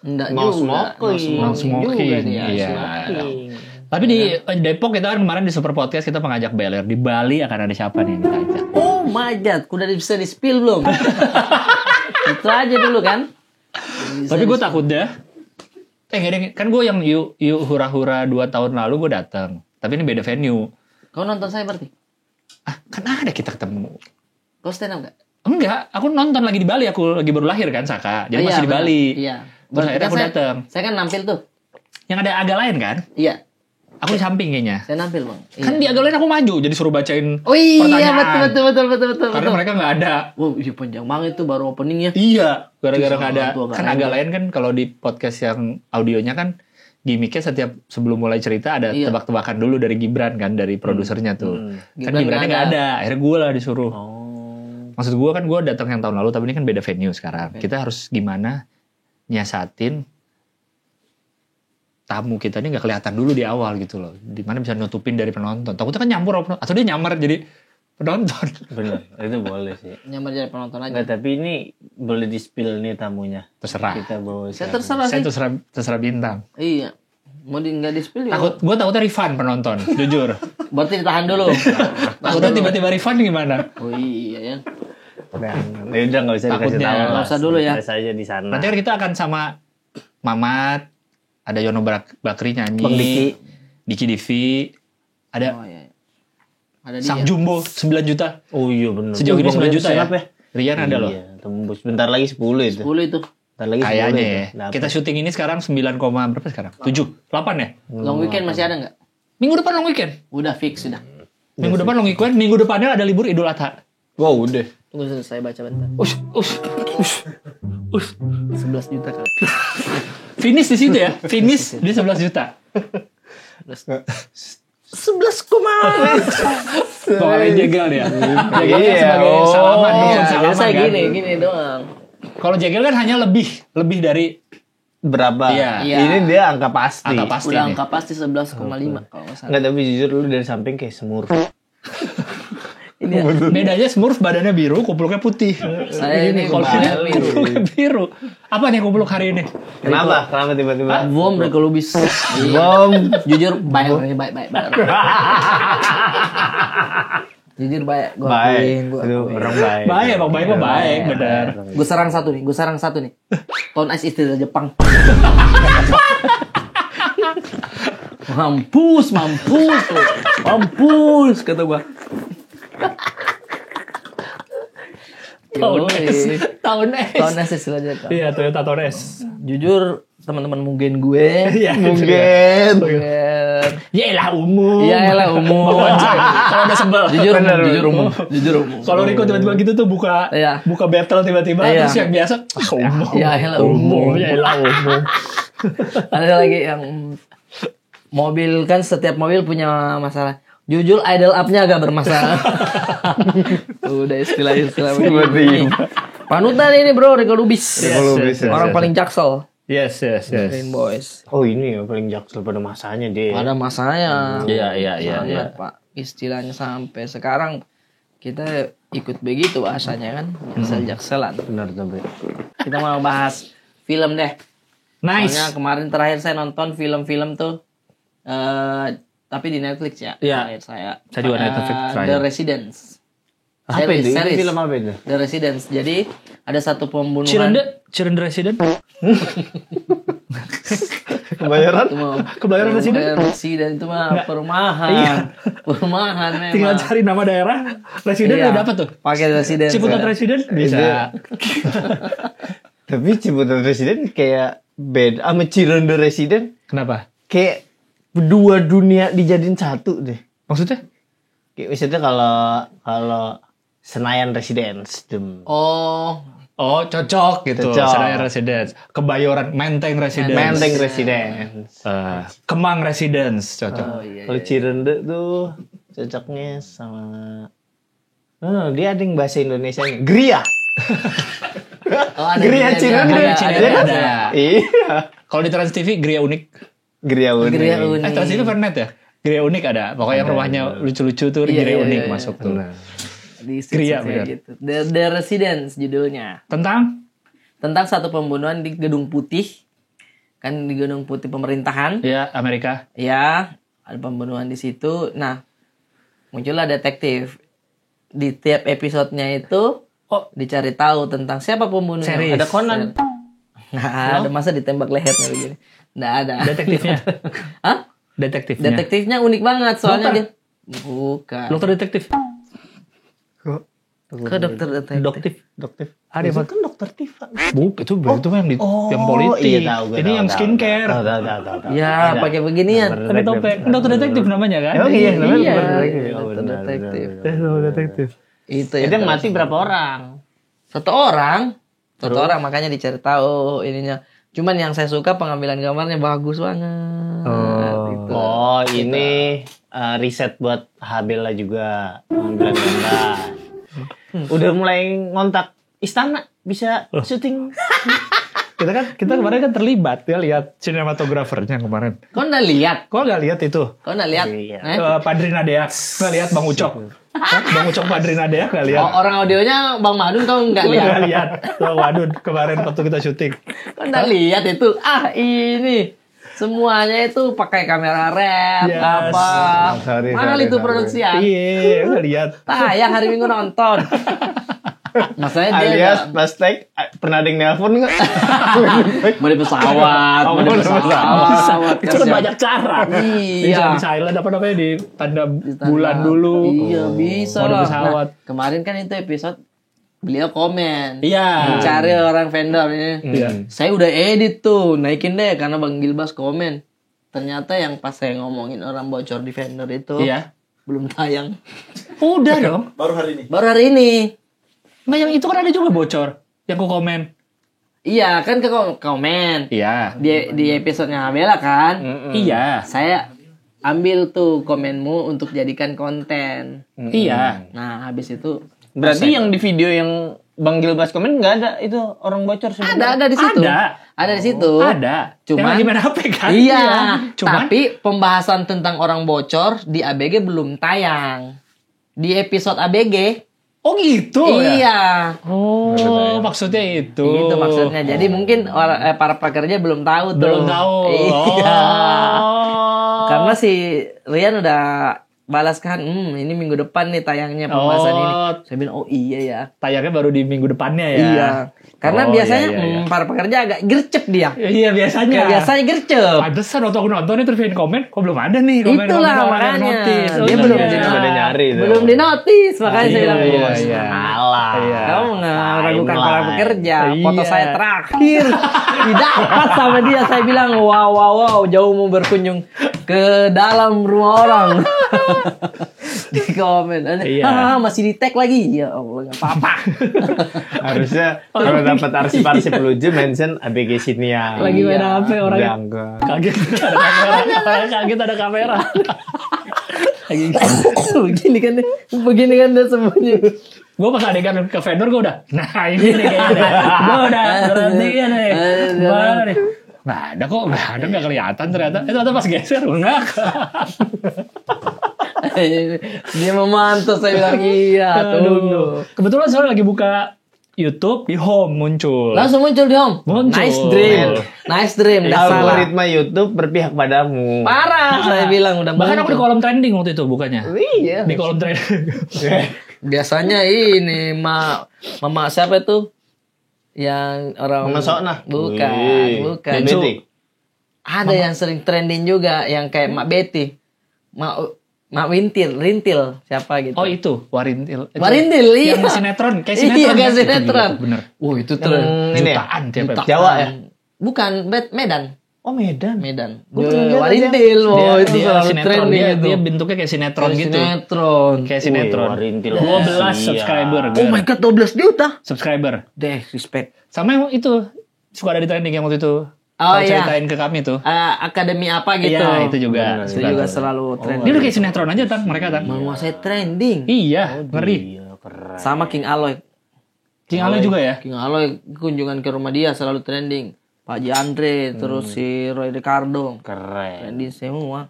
Enggak no juga. smoking. No smoking. juga dia. Iya. Smoking. Tapi di Depok kita kan kemarin di Super Podcast kita mengajak Beler. Di Bali akan ada siapa nih yang kita ajak? Oh my god, udah bisa di spill belum? Itu aja dulu kan. Tapi gue takut deh. Kan gue yang yuk hura-hura 2 tahun lalu gue datang. Tapi ini beda venue. Kau nonton saya berarti? Kan ada kita ketemu. Kau stand up gak? Enggak, aku nonton lagi di Bali. Aku lagi baru lahir kan Saka. Jadi masih di benar. Bali. Iya. Terus Berarti akhirnya kan aku datang. Saya kan nampil tuh. Yang ada agak lain kan? Iya, Aku di samping kayaknya. saya nampil bang. Kan di agak lain aku maju. Jadi suruh bacain Oh iya, pertanyaan. betul. Karena mereka nggak ada. Wow, iya panjang banget tuh baru openingnya. Iya, gara-gara Terus nggak ada. orang tua Kan nggak agak ada. lain kan kalau di podcast yang audionya kan gimmicknya setiap sebelum mulai cerita ada Iya. tebak-tebakan dulu dari Gibran kan, dari produsernya tuh. Kan Gibran Gibrannya nggak nggak ada. Akhirnya gue lah disuruh. Oh. Maksud gue kan gue datang yang tahun lalu, tapi ini kan beda venue sekarang. Kita harus gimana nyiasatin tamu kita ini nggak kelihatan dulu di awal gitu loh. Dimana bisa nutupin dari penonton. Takutnya kan nyampur atau dia nyamar jadi penonton. Bener, itu boleh sih. Nyamar jadi penonton aja. Enggak, tapi ini boleh di-spill nih tamunya. Terserah. Kita bawa Saya sekarang. terserah Saya sih. terserah bintang. Iya. Mau nggak di-spill ya? Gue takutnya refund penonton, jujur. Berarti ditahan dulu. Takutnya tiba-tiba refund gimana? Oh iya ya. Ya udah nggak usah dikasih Takutnya. tahu. Nggak lah. usah dulu ya. Biasa aja di sana. Nanti kan kita akan sama Mamat, ada Yono Bakri nyanyi, Bang Diki. Diki Divi, ada Oh iya. Ada dia. Sang Jumbo 9 juta. Oh iya benar. Sejauh ini 9 juta ya. Siapa Rian ada loh. Iya, tembus. Bentar lagi 10 itu. 10 itu. Bentar lagi 10 Kayaknya itu. ya. Dapet. Kita syuting ini sekarang 9, berapa sekarang? 7, 8 ya? Long weekend masih ada nggak? Minggu depan long weekend. Udah fix sudah. Minggu depan long weekend, minggu depannya ada libur Idul Adha. Wow, udah. Tunggu selesai baca bentar. Us. 11 juta kali. Finish di situ ya. Finish di 11 juta. 11 koma. Pokoknya jegal dia. Jegal Iya, sebagai oh. salaman doang, Iya, salaman biasa kan. gini doang. Kalau jegal kan hanya lebih dari Berapa? Iya. Ini dia angka pasti. angka pasti Udah nih. angka pasti 11,5 kalau nggak salah. Enggak, tapi jujur lu dari samping kayak semur. Ini ya, Bedanya Smurf badannya biru, kupluknya putih. saya ini Kalau ini kupluknya biru. Apa nih kupluk hari ini? Kenapa? Kenapa tiba-tiba? Bom Rekolubis. Bom. Jujur baik. Jujur baik. Gua akuin, gua Itu akuin. orang baik. Baik, Bang Baik mah baik, benar. Gue serang satu nih. Ton Ice istilah Jepang. Mampus tuh. Mampus kata gua. Tahun S. Ton Ice istilah Jepang. Iya, Toyota Tahun S. Jujur teman-teman mungkin gue. Iya. Mungkin. Ya elah umum. Iya lah umum. Kalau udah sebel. Jujur umum. Kalau Riko tiba-tiba gitu tuh buka Iya. battle tiba-tiba, Iya. terus yang biasa umum. Ya elah umum. Ya elah umum. Ada lagi yang mobil kan setiap mobil punya masalah. Jujur idle up-nya agak bermasalah. Udah istilah-istilah begini. Panutan ini bro, Rekolubis. Rekolubis, Orang yes, paling jaksel. Yes. Green Boys. Oh ini ya paling jaksel pada masanya dia. Ada masanya. Iya. Sangat, Pak. Istilahnya sampai sekarang kita ikut begitu bahasanya kan. Jaksel-jakselan. Benar tapi. Kita mau bahas film deh. Nice. Soalnya kemarin terakhir saya nonton film-film tuh tapi di Netflix ya. Iya. Terakhir saya. Saya juga Netflix terakhir. The Residence. Apa itu? Ini Series. film apa itu? The Residence. Jadi ada satu pembunuhan. Cirende Resident. Kebayaran? Itu mah Kebayoran Resident. Residen itu mah perumahan. Iya. Perumahan memang. Tinggal cari nama daerah, Resident Iya. udah dapat tuh. Pakai Residence. Ciputat Resident bisa. Tapi Ciputat Resident kayak beda sama Cirende Resident. Kenapa? Kayak dua dunia dijadiin satu deh. Maksudnya? Kayak misalnya kalau Senayan Residence. Oh, cocok gitu. Cocok. Senayan Residence, Kebayoran, Menteng Residence, Menteng Residence. Kemang Residence, cocok. oh iya. Kalau Cirende tuh cocoknya sama dia ada yang bahasa Indonesianya. Gria. Oh, ada Gria ada, Cirende. ada. Iya. Kalau di Trans TV Gria Unik. Gria Unik. Gria Unik. Trans TV Fernet ya? Gria Unik ada. Pokoknya yang rumahnya lucu-lucu tuh Iya, Gria iya, Unik iya, masuk tuh. Benar. Di Gria, kayak benar. gitu. The Residence judulnya. Tentang satu pembunuhan di Gedung Putih. Kan di Gedung Putih pemerintahan. Ya, Amerika. Ya, ada pembunuhan di situ. Nah, muncullah detektif. Di tiap episodenya itu dicari tahu tentang siapa pembunuhnya. Series. Ada Conan. Nah, ada masa ditembak lehernya begini. Nggak ada. Detektifnya. Hah? Detektifnya. Detektifnya unik banget soalnya Dokter. dia. Bukan. Dokter detektif. Ke dokter detektif. Dokter. Ada Itu apa? kan dokter Tifa. Itu yang yang politik. Iya, tahu, gue Ini tahu, yang tahu, skincare. tahu. Ya, pakai beginian. Ada topeng. Kan dokter detektif namanya kan? Oh iya, namanya Iya, dokter detektif. Oh, dokter benar, detektif. benar. detektif. Itu Itu yang mati berapa orang? Satu orang makanya dicari tahu ininya. Cuman yang saya suka pengambilan gambarnya bagus banget. Gitu. Oh, ini riset buat Habela juga pengambilan gambar. Udah mulai ngontak istana bisa syuting. Kita kemarin kan terlibat ya, lihat sinematografernya kemarin. Kau nggak lihat? Kok nggak lihat itu? Kau nggak lihat? Padrina Dea nggak lihat Bang Ucok. Bang Ucok Padrina Dea nggak lihat. Orang audionya Bang Madun kau nggak lihat? Nggak lihat. Bang Madun kemarin waktu kita syuting. Kau nggak lihat itu? Ini semuanya itu pakai kamera red apa? Mana itu produksian? Iya, nggak lihat. Tayang hari Minggu nonton. Masanya dia Alias pas take pernah ada yang nelpon nggak? mau di pesawat, mau di pesawat. Itu kan banyak cara. Bisa Iya. di silent apa namanya di tanda bulan dulu. Iya bisa Mau di lah. pesawat. Nah, kemarin kan itu episode beliau komen. Iya. Mencari orang vendor ini. Iya. Saya udah edit tuh, naikin deh karena Bang Gilbas komen. Ternyata yang pas saya ngomongin orang bocor di vendor itu Iya. belum tayang. Udah dong. Baru hari ini. Baru hari ini. Nggak, yang itu kan ada juga bocor. Yang ku komen. Iya kan ke komen. Iya. Di episodenya Bella kan. Iya. Saya ambil tuh komenmu untuk jadikan konten. Iya. Nah habis itu Berarti yang di video yang Bang Gilbas komen nggak ada itu orang bocor sebenarnya. ada di situ. Ada di situ. Ada. Cuman yang lagi main HP kan? Iya. Cuman Tapi pembahasan tentang orang bocor di ABG belum tayang. Di episode ABG. oh gitu ya. Iya. Oh, maksudnya itu. Itu maksudnya. Jadi mungkin para pekerja belum tahu tuh. Belum tahu. Iya. Oh. Karena si Rian udah balas kan, ini minggu depan nih tayangnya pembahasan ini. Saya bilang, oh iya ya. Tayangnya baru di minggu depannya ya. Iya. Karena Oh, biasanya iya. para pekerja agak gercep dia. Iya biasanya. Kayak biasanya gercep. Pantesan waktu aku nonton itu terus komen, kok belum ada nih komen. Itulah makanya. Dia belum Dia pada nyari itu. belum di notice, makanya saya bilang, Iya, "Wah, iya. Salah. Iya. kamu meragukan para Timeline. pekerja. Foto Iya. saya terakhir didapat sama dia. Saya bilang, wow, jauh mau berkunjung ke dalam rumah orang. Di komen, Iya. masih di tag lagi. Ya Allah, nggak apa-apa. Harusnya kalau dapat arsip-arsip lucu mention ABG Sinia. Lagi main HP orangnya. Udah enggak. Kaget ada kamera. Kaget ada kamera. begini kan dia sembunyi. Gue pas adegan ke vendor gue udah. Nah ini nih kayaknya. Gue udah perhatian nih. Mana nih? Nggak ada kok. Nggak kelihatan ternyata. Ternyata pas geser enggak. Dia memantau, saya bilang iya Aduh. Kebetulan saya lagi buka YouTube di home muncul. langsung muncul di home. Muncul. Nice dream dah salah Algoritma YouTube berpihak padamu. parah, saya bilang udah Bahkan aku di muncul. kolom trending waktu itu bukannya. Iya. Di kolom trending. Biasanya ini mama siapa itu yang orang Mama Sokna. bukan Wih. bukan Mbak Betty. ada yang sering trending juga yang kayak Mak Betty Mak Rintil siapa gitu. Oh itu Warintil. Itu Warintil, iya. Yang sinetron, kayak Iya, sinetron. kayak kan? sinetron. Itu bener. Oh itu Yang tren. ini ya? Jutaan tiap episode. Jawa ya? Bukan, Medan. Oh Medan. Gua pernah lihat Warintil. aja. Oh, itu dia selalu sinetron, trending dia, itu. dia bentuknya kayak sinetron Kayak gitu. Sinetron. Kayak sinetron. Wih, Warintil. 12 Iya. subscriber. Oh my god, 12 juta. Subscriber. Deh, respect. Sama yang itu suka ada di trending yang waktu itu. Oh, Kau iya. ceritain ke kami tuh. Akademi apa gitu. Iya, itu juga. Itu juga selalu trending. Dia udah kayak sinetron aja Tan, mereka Tan. Menguasai trending. Iya, ngeri. Iya, keren. Sama King Aloy. King Ale juga ya. King Aloy kunjungan ke rumah dia selalu trending. Pak Ji Andre, terus si Roy Ricardo. Keren. Trending semua.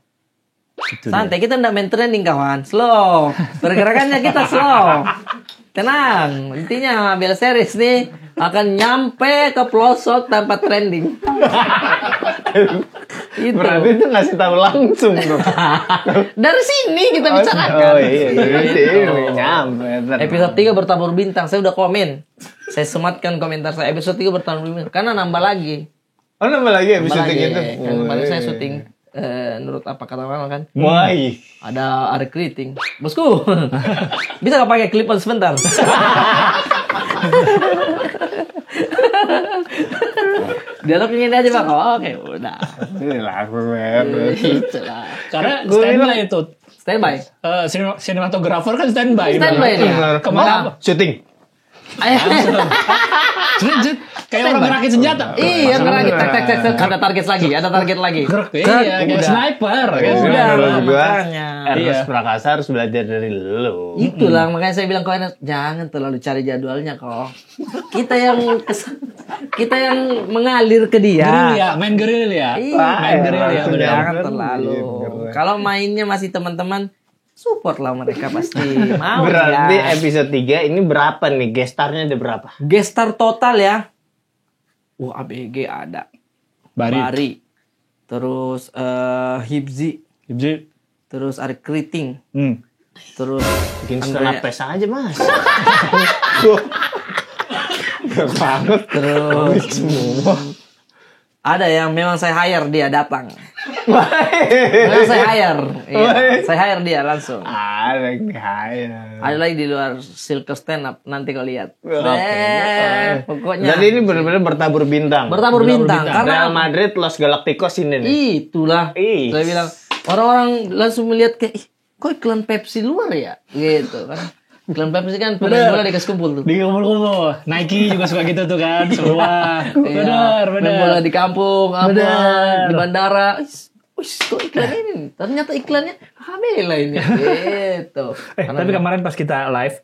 Santai, kita nggak main trending kawan. Slow. Pergerakannya kita slow. Tenang. Intinya Bel Series nih akan nyampe ke pelosok tanpa trending. Itu. Berarti itu ngasih tahu langsung dong. Dari sini kita bicarakan. Oh iya, ini nyampe. Episode 3 bertabur bintang. Saya udah komen. Saya sematkan komentar saya. Episode 3 bertabur bintang. Karena nambah lagi. Oh nambah lagi Nambah episode lagi. gitu. Kan kemarin saya syuting. Menurut apa kata orang kan. Wah. Ada recruiting. Bosku. Bisa gak pakai clip on sebentar? Dialognya ini aja Bang. Oh, oke, udah. Ini laku men. Itulah. Karena Gua standby itu. Standby. Sinematografer kan standby. Standby dia. Kemana? Syuting. Ayo. Jut, Kayak orang ngerakit senjata. Iya, ngerakit tek. Ada target lagi. Iya, kayak sniper. Udah, gua makanya. Ernest Prakasa harus belajar dari lu. Itulah makanya saya bilang kau jangan terlalu cari jadwalnya kok. Kita yang mengalir ke dia. Main gerilya. Iya, Main gerilya benar. jangan terlalu. Kalau mainnya masih teman-teman, support lah mereka pasti mau. Berarti ya. episode 3 ini berapa nih? Gestarnya ada berapa? Gestar total ya. ABG ada. Bari. Terus Hibzi. Terus Arik Kriting. Terus Bikin setengah pes aja, Mas. Banget. Terus ada yang memang saya hire dia datang. Memang saya hire. Iya, saya hire dia langsung. Ada yang hire. Ada lagi di luar Silker Stand Up, nanti kau lihat. Pokoknya. Jadi ini benar-benar bertabur bintang. Bertabur bintang. Karena Real Madrid, Los Galacticos ini nih. itulah. Ih. Saya bilang orang-orang langsung melihat kayak, kok iklan Pepsi luar ya? Gitu kan. Iklan Pepsi kan pemain bola dikasih kumpul tuh. Di kumpul-kumpul. Nike juga suka gitu tuh kan. Semua. Benar. Main bola di kampung, apa, di bandara. Wih, kok iklan ini? Ternyata iklannya Habela ini. Gitu. Tapi kemarin pas kita live,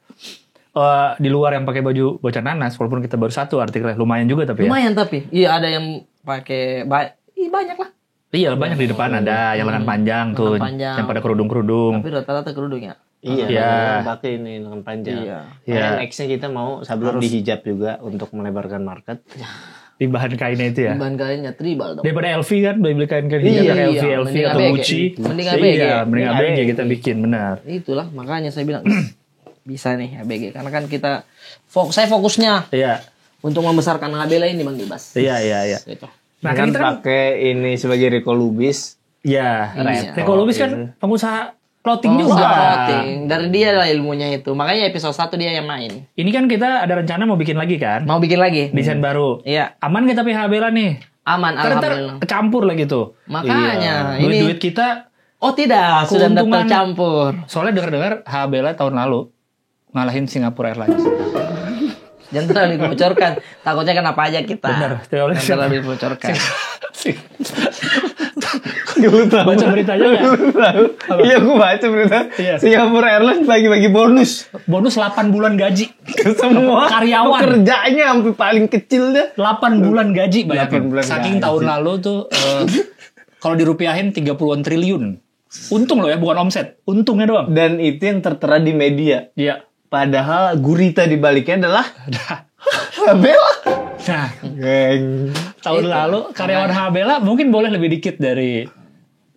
di luar yang pakai baju bocah nanas, walaupun kita baru satu artikelnya, lumayan juga tapi ya. Lumayan tapi. Iya, ada yang pakai banyak lah. Iya, banyak di depan ada yang lengan panjang tuh, panjang. yang pada kerudung-kerudung. Tapi rata-rata kerudungnya. Iya, pakai ini lengan panjang. Iya. Next-nya kita mau sablon dihijab juga untuk melebarkan market. Di bahan kainnya itu ya. Bahan kainnya tribal dong. Daripada LV kan, beli kain-kain hijab LV mending atau ABG. Gucci. Mending ABG. Iya, mending ABG kita bikin, benar. Itulah makanya saya bilang bisa nih ABG karena kan kita saya fokusnya Iya. untuk membesarkan Habela ini Bang Gibas. Iya. Gitu. Nah, kan pakai ini sebagai Rico Lubis. Iya. Iya. Rico Lubis kan pengusaha clothing juga. Clothing. Dari dia lah ilmunya itu. Makanya episode 1 dia yang main. Ini kan kita ada rencana mau bikin lagi kan? Mau bikin lagi? Desain baru. Iya. Aman gak tapi Habela nih? Aman, Ntar alhamdulillah. kecampur lagi tuh. Makanya ini Duit kita. Oh tidak, sudah Keuntungan- tercampur. Soalnya dengar-dengar Habela tahun lalu ngalahin Singapore Airlines. Jangan terlalu dibocorkan. Takutnya kenapa aja kita. Bener, teori Jangan terlalu dibocorkan. Baca beritanya nggak? Iya, gue baca berita. Iya. Singapore Airlines bagi-bagi bonus. Bonus 8 bulan gaji. Ke semua Karyawan. Kerjanya sampai paling kecil deh. 8 bulan gaji bayangin. 8 bulan Saking gaji. tahun lalu tuh kalau dirupiahin 30-an triliun. Untung loh ya, bukan omset. Untungnya doang. Dan itu yang tertera di media. Iya. Padahal gurita di baliknya adalah Habela. Nah, Geng. tahun lalu karyawan Habela mungkin boleh lebih dikit dari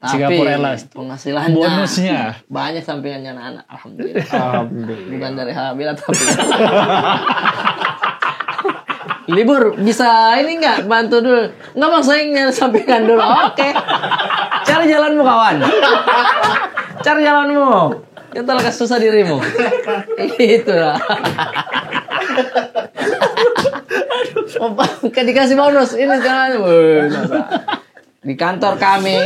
Singapore Airlines. Penghasilannya Bonusnya. banyak sampingannya anak-anak. Alhamdulillah. Alhamdulillah. Bukan dari Habela tapi. Libur bisa ini nggak bantu dulu? Nggak bang, saya nyari sampingan dulu. Oke. Cari jalanmu kawan. Cari jalanmu. Kita lekas susah dirimu. Itulah. Kan dikasih bonus ini sekarang. Di kantor kami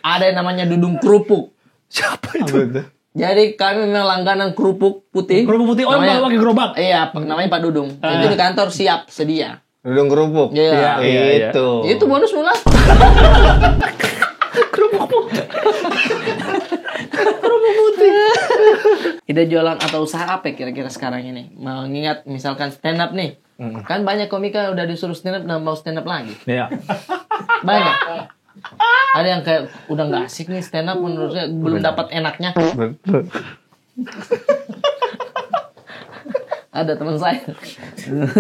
ada yang namanya Dudung Kerupuk. Siapa itu? Jadi kami memang langganan kerupuk putih. Kerupuk putih, Namanya- pakai gerobak. Iya, namanya Pak Dudung. Itu di kantor siap sedia. Dudung kerupuk. Iya. Itu. Itu bonus mula. Kerupuk putih. Ide jualan atau usaha apa kira-kira sekarang ini? Mengingat misalkan stand up nih. Kan banyak komika udah disuruh stand up dan mau stand up lagi. Iya. Banyak. Ada yang kayak udah nggak asik nih stand up menurut saya belum dapat enaknya. Betul. Ada teman saya.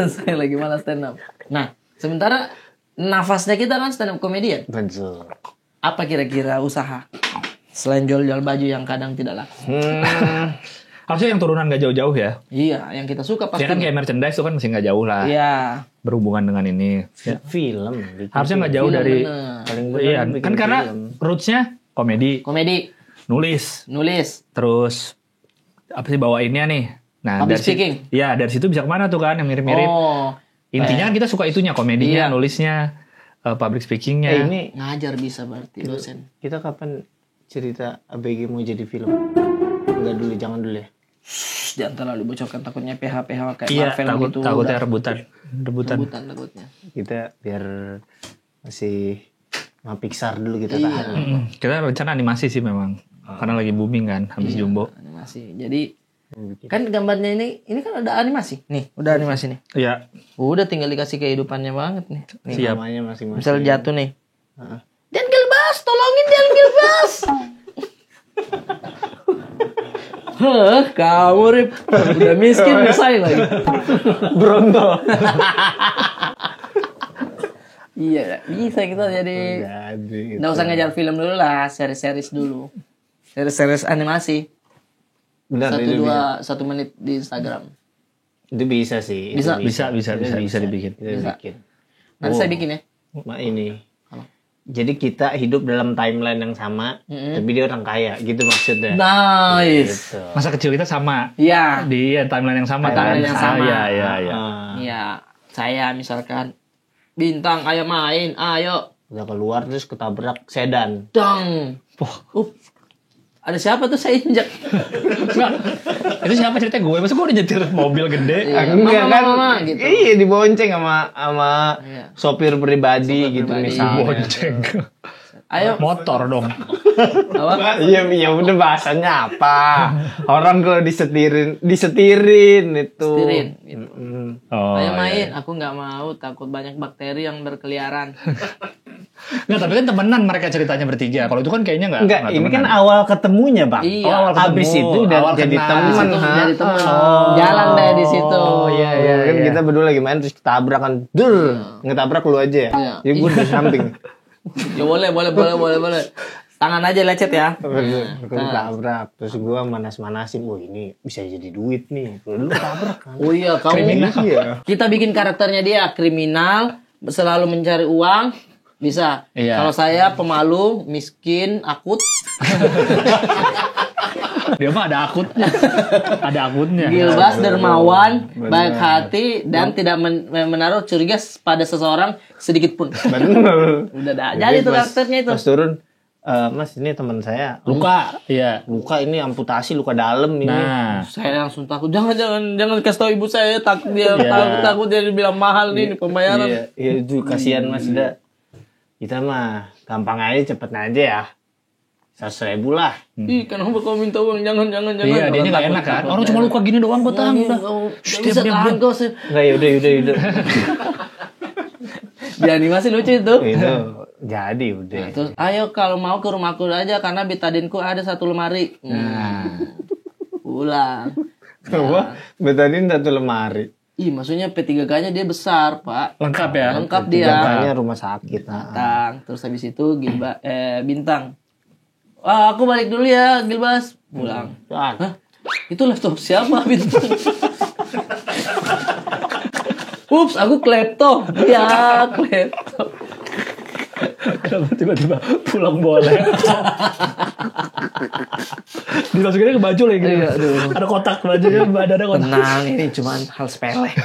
Saya lagi malas stand up. Nah, sementara nafasnya kita kan stand up komedian. Betul. Apa kira-kira usaha selain jual-jual baju yang kadang tidak laku? Harusnya yang turunan gak jauh-jauh ya. Iya, yang kita suka pasti. Ya kan kayak merchandise itu kan masih gak jauh lah. Iya. Berhubungan dengan ini. Ya. Film. Harusnya gak jauh Film, dari. bener. Paling bener Iya, bikin kan karena film. rootsnya komedi, Komedi, nulis, nulis, terus apa sih bawainnya nih. Nah, Public dari situ, speaking. ya dari situ bisa kemana tuh kan yang mirip-mirip. Oh, Intinya kan kita suka itunya, komedinya, Iya. nulisnya, public speakingnya. Ini ngajar bisa berarti dosen. kita kapan cerita ABG mau jadi film? Enggak dulu, jangan dulu ya. Jangan terlalu bocorkan takutnya PH kayak Iya, Marvel gitu. takutnya udah. rebutan. Rebutan. Takutnya. Kita biar masih sama Pixar dulu kita Iya. tahan. Kita rencana animasi sih memang. Karena lagi booming kan habis Jumbo. Animasi. Jadi kan gambarnya ini kan ada animasi. Nih, udah animasi nih. Iya. Udah tinggal dikasih kehidupannya banget nih. Nih. Siap. Namanya masing-masing. Misal jatuh nih. Heeh. Dan Gilbas, tolongin Dan Gilbas. Heh, kamu Rip. Udah miskin selesai lagi. Bronto. Iya, bisa kita jadi. Jadi. Nggak usah ngejar film dulu lah, series-series dulu. Series-series animasi. Benar, itu 1 menit di Instagram. Itu bisa sih. Bisa. Itu Bisa dibikin. Kita Bisa. bikin. Nanti saya bikin ya. Ini. Apa? Jadi kita hidup dalam timeline yang sama, tapi dia orang kaya, gitu maksudnya. Nice. Gitu. Masa kecil kita sama. Iya. Di timeline yang sama Timeline kan? yang sama. Iya. Ah, Iya. Saya misalkan Bintang, ayo main, ayo. udah keluar terus ketabrak sedan. Dang. Ada siapa tuh saya injak? Enggak. Itu siapa cerita gue? Masa gue udah nyetir mobil gede? Iya, Enggak kan? mama, gitu. Iya, dibonceng sama Iya. sopir pribadi Sopir gitu pribadi. misalnya. Bonceng. Ayo. Motor dong. Apa? Iya udah bahasanya apa? Orang kalau disetirin itu. Setirin, gitu. Oh, Ayo main, iya. aku nggak mau, takut banyak bakteri yang berkeliaran. Nggak, tapi kan temenan mereka ceritanya bertiga. Kalau itu kan kayaknya nggak. Enggak, nggak ini kan temenan. awal ketemunya, Bang. Iya. Oh, awal ketemu. Habis itu udah Awal jadi kenal. teman. Di situ jadi teman. Oh. Jalan deh di situ. Oh, iya. Kan iya. kita berdua lagi main terus ketabrak kan. Ngetabrak lu aja ya. Iya. Jadi gue di samping. Ya boleh. Tangan aja lecet ya. Ketabrak. Terus gue manas-manasin. Wah, ini bisa jadi duit nih. Lu ketabrak kan. Oh iya, kamu. Kriminal. Iya. Kita bikin karakternya dia kriminal, selalu mencari uang, bisa. Iya. Kalau saya pemalu, miskin, akut, Dia mah ada akutnya. Ada akutnya. Gilbas dermawan, Bener. baik hati dan tidak menaruh curiga pada seseorang sedikit pun. Bener. Udah dah. Jadi tuh karakternya itu. Pas turun, Mas ini teman saya. Luka. Iya. Luka ini amputasi, luka dalam ini. Nah. Saya langsung takut. Jangan kasih tahu ibu saya, takut dia Iya. takut dia bilang mahal nih pembayaran. Iya itu kasihan Mas Ida. Kita mah gampang aja, cepet aja ya. 100.000 lah. Ih, kenapa kau minta uang? Jangan. Iya, dia nggak enak kan. Orang cuma luka gini doang kok tahan. Gak bisa tahan kau sih. Enggak, yaudah. Di animasi lucu itu. Itu jadi udah. Nah, terus ayo kalau mau ke rumahku aja karena betadinku ada 1 lemari. Pulang. Kenapa? Betadin 1 lemari. Ih, maksudnya P3K-nya dia besar, Pak. Lengkap ya. Lengkap dia. Makanya rumah sakit. Datang. Terus habis itu Bintang. Wah, aku balik dulu ya, Gilbas. Pulang. Hah? Itu laptop siapa, Bintang? Ups, aku klepto. Ya, klepto. Kenapa tiba-tiba pulang boleh? Dimasukinnya ke baju lagi. Iya, aduh. Ada kotak bajunya, ada kotak. Tenang, ini cuma hal sepele.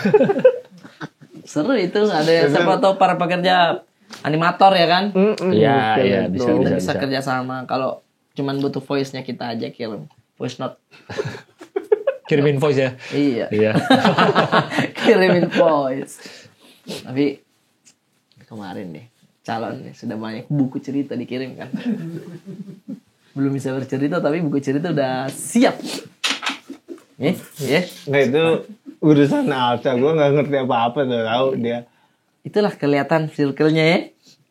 Seru itu, ada yang siapa tahu para pekerja animator ya kan? Iya, bisa. Kita bisa kerja sama. Kalau cuman butuh voice-nya kita aja kirim voice note. Kirimin voice ya. Iya. Iya. Kirimin voice. Tapi kemarin deh calon nih sudah banyak buku cerita dikirim kan. Belum bisa bercerita tapi buku cerita udah siap. Nah itu urusan Alca, gue nggak ngerti apa-apa tuh, tahu dia. Itulah kelihatan circle-nya ya.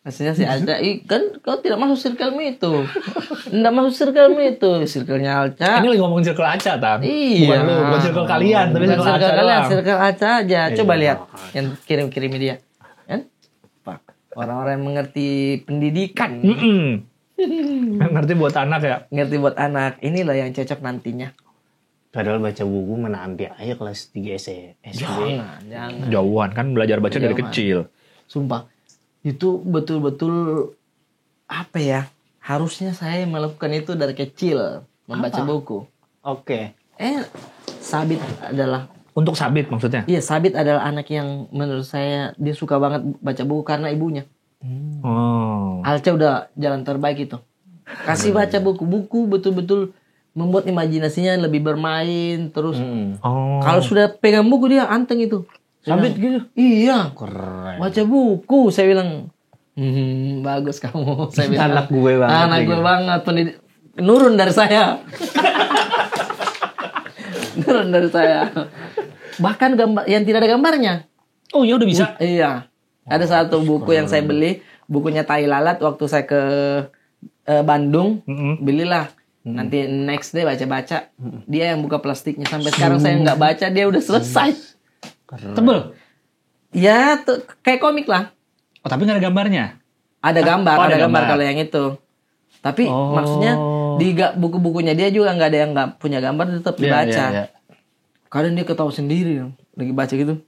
Maksudnya si Alca, kan kau tidak masuk circle-mu itu. Nggak masuk circle-mu itu. Circle-nya Alca. Ini lagi ngomongin circle Aca, Tam. Iya. Bukan circle kalian, tapi Bukan circle Aca kalian, doang. circle Aca aja. Coba lihat yang kirim-kirim dia. Kan? Pak, orang-orang yang mengerti pendidikan. Ngerti buat anak ya. Ngerti buat anak. Inilah yang cocok nantinya. Padahal baca buku mana ambil aja kelas 3 SD. Jangan. Jauhan kan belajar baca dari Jauhan. kecil. Sumpah. Itu betul-betul apa ya? Harusnya saya melakukan itu dari kecil. Membaca buku. Oke. Sabit adalah Untuk Sabit maksudnya. Iya, Sabit adalah anak yang menurut saya dia suka banget baca buku karena ibunya. Oh. Alca udah jalan terbaik itu. Kasih baca buku betul-betul membuat imajinasinya lebih bermain terus. Oh. Kalau sudah pegang buku dia anteng itu. Sabit gitu. Iya. Keren. Baca buku. Saya bilang, bagus kamu. Saya bilang, Anak gue banget. Anak gue banget. Nurun dari saya. Nurun dari saya. Bahkan gambar yang tidak ada gambarnya. Oh ya udah bisa. Iya. Ada satu buku yang saya beli. Bukunya Tai Lalat. Waktu saya ke Bandung. Belilah. Nanti next day baca-baca. Dia yang buka plastiknya. Sampai sekarang saya nggak baca. Dia udah selesai. Tebel. Ya kayak komik lah. Oh tapi nggak ada gambarnya. Ada gambar. Oh, ada ada gambar gambar. kalau yang itu. Tapi maksudnya di buku-bukunya dia juga nggak ada yang nggak punya gambar. Tetap dibaca. Iya. Kadang dia ketawa sendiri. Lagi baca gitu.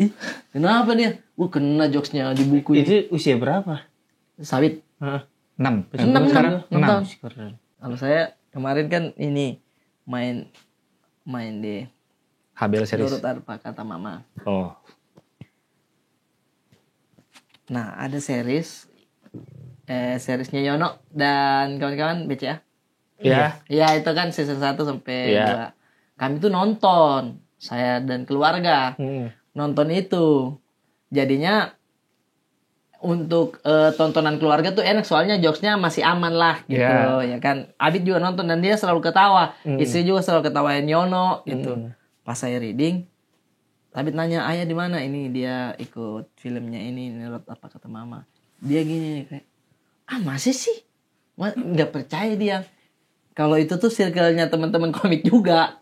Ih, kenapa dia? Kena jokesnya di buku ini. Itu usia berapa? Sabit. 6. 6 Sekarang 6 tahun. Keren. Kalau saya kemarin kan ini main di HBL series. Turut Apa Kata Mama. Oh. Nah, ada seriesnya Yono dan kawan-kawan BCA. Iya. Iya, itu kan season 1 sampai Iya. 2. Kami tuh nonton, saya dan keluarga. Nonton itu. Jadinya untuk tontonan keluarga tuh enak soalnya jokesnya masih aman lah gitu ya kan. Abid juga nonton dan dia selalu ketawa. Istri juga selalu ketawain Yono gitu. Pas saya reading, Abid nanya, "Ayah di mana?" Ini dia ikut filmnya ini Turut Apa Kata Mama. Dia gini kayak, masih sih? Nggak percaya dia. Kalau itu tuh circle-nya teman-teman komik juga.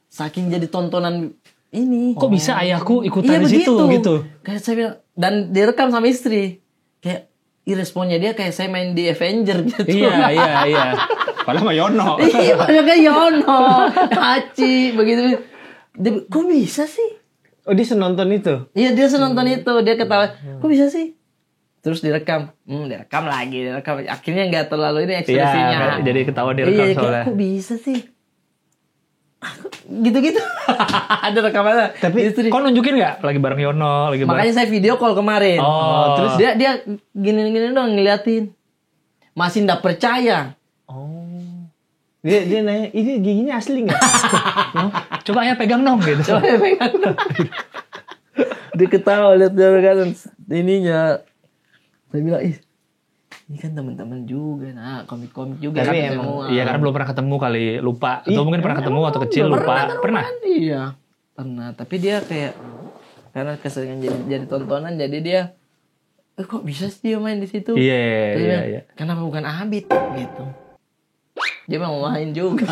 Saking jadi tontonan ini. Kok bisa ayahku ikutan di situ gitu? Kayak saya bilang, dan direkam sama istri. Kayak responnya dia kayak saya main di Avenger gitu. Iya. Padahal mah Yono. Iya, padahal kayak Yono, Hachi, begitu. Dia, kok bisa sih? Oh dia senonton itu? Iya dia senonton itu, dia ketawa. Kok bisa sih? Terus direkam, direkam lagi, akhirnya nggak terlalu ini ekspresinya. Iya, jadi ketawa direkam soalnya. Kok bisa sih? Gitu-gitu. Ada rekamannya. Tapi kok nunjukin nggak lagi bareng Yono, lagi bareng. Makanya saya video call kemarin. Oh. Terus dia gini doang ngeliatin. Masih nggak percaya. Oh. Dia nanya, ini giginya asli nggak? Coba ayah pegang dong gitu. Coba ya pegang. Dia ketawa lihat dia kan ininya. Saya bilang, ini kan teman-teman juga, nah komik-komik juga. Tapi kan emang, semua. Iya karena belum pernah ketemu kali, lupa. Atau mungkin pernah ketemu atau kecil lupa. Pernah? Iya, pernah. Tapi dia kayak karena keseringan jadi tontonan, jadi dia kok bisa sih dia main di situ? Terus dia bilang, Iya. kenapa bukan Abid gitu? Dia mau main juga.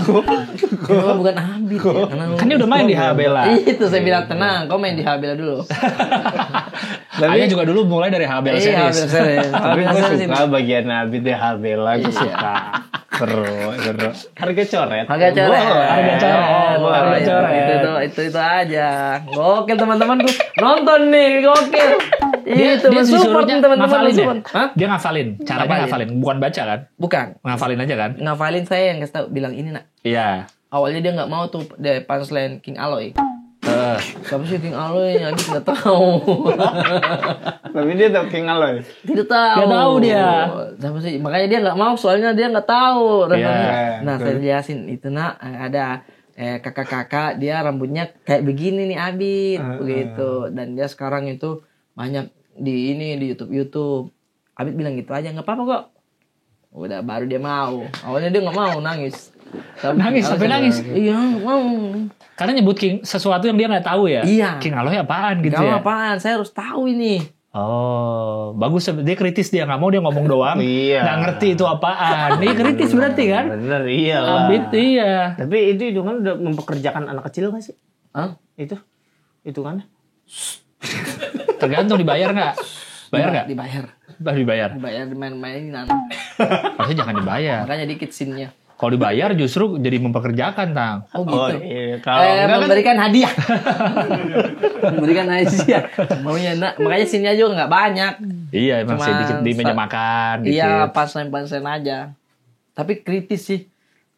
Kenapa bukan Abid ya? Kan dia udah main di HBL. Itu saya bilang, tenang, kau main di HBL dulu. Ayah juga dulu mulai dari HBL Iya, series. Tapi gue suka bagian Nabi deh HBL gue suka. Seru. Harga coret. Harga coret. Harga coret. Itu aja. Gokil teman-teman tuh. Nonton nih, gokil. Dia Itu mensupport disuruhnya teman-teman ngafalin ya? mensupport. Hah? Dia ngafalin. Caranya ngafalin. Bukan baca kan? Bukan. Ngafalin aja kan? Ngafalin saya yang kasih tahu bilang ini nak. Iya. Awalnya dia nggak mau tuh dari punchline King Aloy. Siapa sih King Aloy? Habis nggak tahu. Tapi dia tau King Aloy. Tidak tahu. Nggak tahu dia. Siapa sih? Makanya dia nggak mau soalnya dia nggak tahu. Iya. Nah saya jelasin itu nak ada kakak-kakak dia rambutnya kayak begini nih Abid begitu dan dia sekarang itu banyak di YouTube. Abid bilang gitu aja nggak apa-apa kok. Udah baru dia mau. Awalnya dia nggak mau nangis. Sampai nangis. Iya mau. Karena nyebut King sesuatu yang dia nggak tahu ya. Iya. King Aloy apaan gitu Gak ya. apaan, saya harus tahu ini. Oh, bagus. Dia kritis, dia nggak mau, dia ngomong doang. Iya. Nggak ngerti itu apaan. Dia kritis berarti kan? Bener, iya lah. Abid iya. Tapi itu kan udah mempekerjakan anak kecil gak sih? Hah? Itu kan? Tergantung dibayar nggak? Bayar nggak? Dibayar. Dibayar. Dibayar main-mainan. Harusnya jangan dibayar. Makanya dikit scene-nya. Kalau dibayar justru jadi mempekerjakan, Tang. Oh gitu. Iya. Kalau enggak kan memberikan hadiah. Memberikan hadiah. Maunya nak. Makanya scene-nya juga nggak banyak. Iya, emang Cuma sedikit di meja makan gitu. Iya, punchline aja. Tapi kritis sih.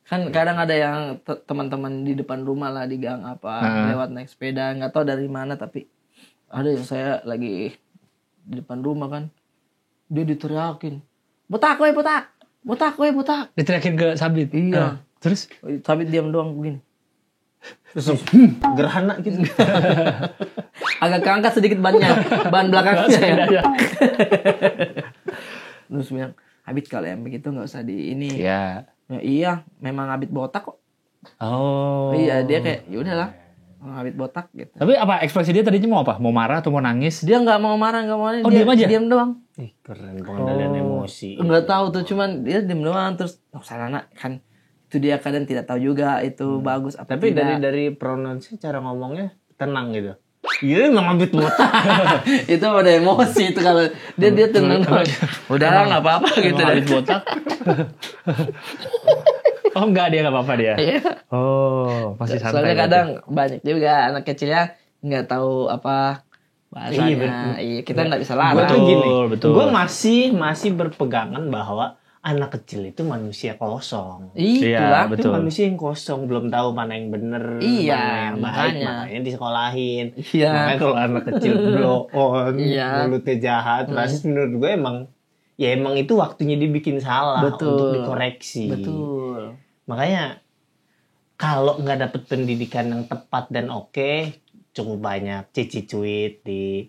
Kan kadang ada yang teman-teman di depan rumah lah di gang apa lewat naik sepeda nggak tahu dari mana tapi ada yang saya lagi di depan rumah kan dia diteriakin botak. Diteriakin ke Sabit. Iya. Terus Sabit diam doang begini. Terus gerhana gitu. Agak keangkat sedikit ban belakangnya ya. Terus bilang, Abid kalau yang begitu nggak usah di ini. Iya. Ya, iya, memang Abid botak kok. Oh. Iya, dia kayak ya udahlah. Abid botak gitu. Tapi apa ekspresi dia tadinya mau apa? Mau marah atau mau nangis? Dia nggak mau marah, nggak mau marah. Oh, Dia diem aja? Diam doang. Ih, keren pengendalian emosi. Nggak tahu tuh, cuman dia diem doang terus. Oh, sana kan. Itu dia kadang tidak tahu juga itu bagus apa Tapi tidak. dari pronounce cara ngomongnya tenang gitu. Iya, emang Abid botak. Itu udah emosi itu kalau dia tenang. Udahlah nggak apa-apa gitu. Abid botak. Oh enggak, dia nggak apa-apa dia. Iya. Oh, masih santai. Soalnya berarti. kadang banyak juga anak kecilnya nggak tahu apa bahasanya. Iya, kita nggak bisa Gue larang. tuh gini, betul. gue masih berpegangan bahwa anak kecil itu manusia kosong. Itulah. Iya, Itu betul. manusia yang kosong, belum tahu mana yang bener, Iya, mana yang baik, makanya. makanya disekolahin. Iya. Makanya kalau anak kecil blow on, Iya. mulutnya jahat, rasis menurut gue emang itu waktunya dibikin salah Betul. untuk dikoreksi. Betul. Makanya kalau nggak dapet pendidikan yang tepat dan oke, cukup banyak cici-cuit di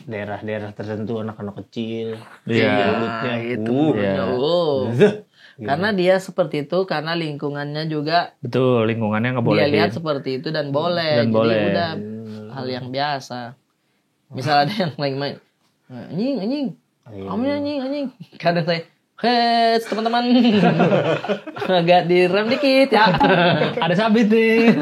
daerah-daerah tertentu anak-anak kecil. Iya. Mulutnya, Itu. Iya. Oh. Zuh. Karena dia seperti itu karena lingkungannya juga Betul, lingkungannya nggak boleh. dia lihat seperti itu dan boleh. Dan Jadi boleh. udah hal yang biasa. Misal ada yang main-main, anjing, kamu anjing. Kadang saya, hei teman-teman, agak direm dikit ya. Ada sabit nih.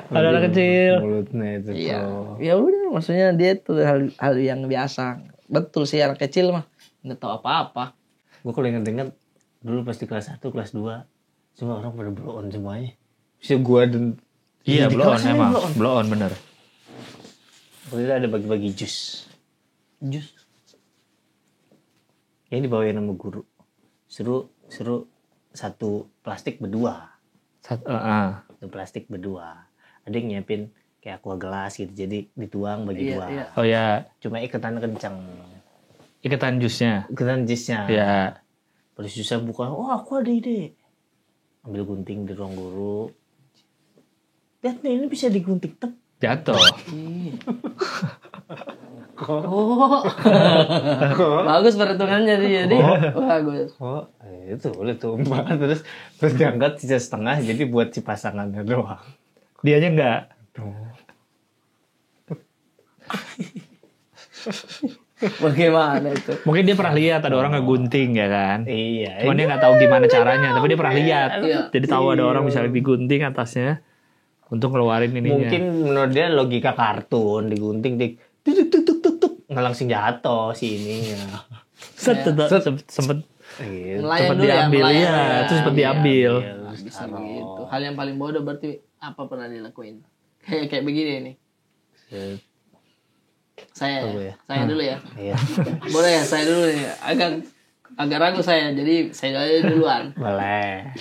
Ada anak kecil. Mulutnya itu Iya, tuh. ya udah, maksudnya dia tuh hal yang biasa. Betul sih anak kecil mah nggak tahu apa-apa. Gue kalau inget-inget dulu pas di kelas 1, kelas 2, semua orang pada blow on semuanya. Bisa gue dan Iya, di blow on kelas ini emang. blow on. Blow on bener. Waktu itu ada bagi-bagi jus. Jus. Yang dibawain sama guru. Suruh satu plastik berdua. Satu plastik berdua. Ada yang nyiapin kayak aqua gelas gitu. Jadi dituang bagi dua. Iya. Oh ya, Cuma iketan kencang. iketan jusnya. Iketan jusnya. Iya. Terus susah buka. Oh, aku ada ide. Ambil gunting di ruang guru. Lihat nih, ini bisa digunting. Tep. Jatuh. Oh, bagus perhitungannya dia. Jadi bagus. Oh, itu boleh tumpah. Terus diangkat sisa setengah. Jadi buat si pasangannya doang. Dianya enggak. Bagaimana itu? Mungkin dia pernah lihat ada orang ngegunting ya kan. Iya. Cuman dia nggak tahu gimana caranya, tapi dia pernah lihat. Iya. Jadi tahu ada orang bisa digunting atasnya untuk ngeluarin ininya. Mungkin menurut dia logika kartun, digunting, tuk, nggak langsung jatuh si ininya. Sempet Gitu. Melayan dulu ya, diambil melayan. ya, terus sempet diambil. Nah, bisa begitu. Hal yang paling bodoh berarti apa pernah dilakuin? Kayak begini nih. Saya dulu ya. Iya. Boleh ya, saya dulu ya. Agak ragu saya, jadi saya aja duluan. Boleh.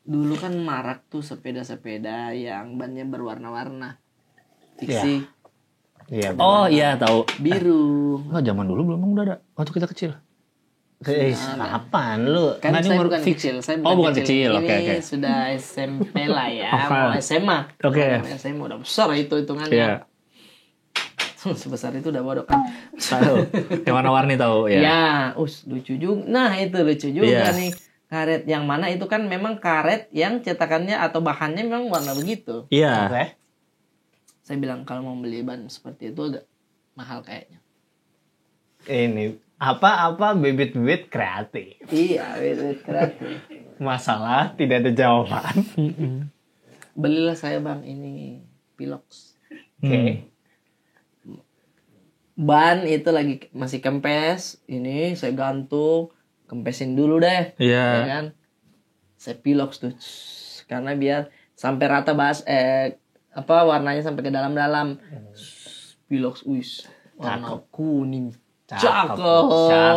Dulu kan marak tuh sepeda-sepeda yang bannya berwarna-warna. Fiksi, Iya. Oh iya tahu. biru. Oh, zaman dulu belum udah ada waktu kita kecil. Kapan lu? Kan Nggak, ini saya umur bukan fix. kecil, saya Oh, bukan kecil. Ini Oke. sudah SMP lah ya, Oke. mau SMA. Oke. Mau SMA udah besar itu hitungannya. Iya. Sebesar itu udah bodoh kan. Tahu. Yang warna-warni tahu ya. Ya, lucu juga. Nah, itu lucu juga Iya. nih. Karet yang mana itu kan memang karet yang cetakannya atau bahannya memang warna begitu. Iya. Oke. Saya bilang kalau mau beli ban seperti itu agak mahal kayaknya. Ini apa bibit-bibit kreatif. Iya, itu kreatif. Masalah tidak ada jawaban. Belilah saya bang ini Pilox. Oke. Ban itu lagi masih kempes. Ini saya gantung, kempesin dulu deh. Iya. Ya kan? Saya Pilox tuh. Karena biar sampai rata warnanya sampai ke dalam-dalam. Pilox wis warna kuning. Cakep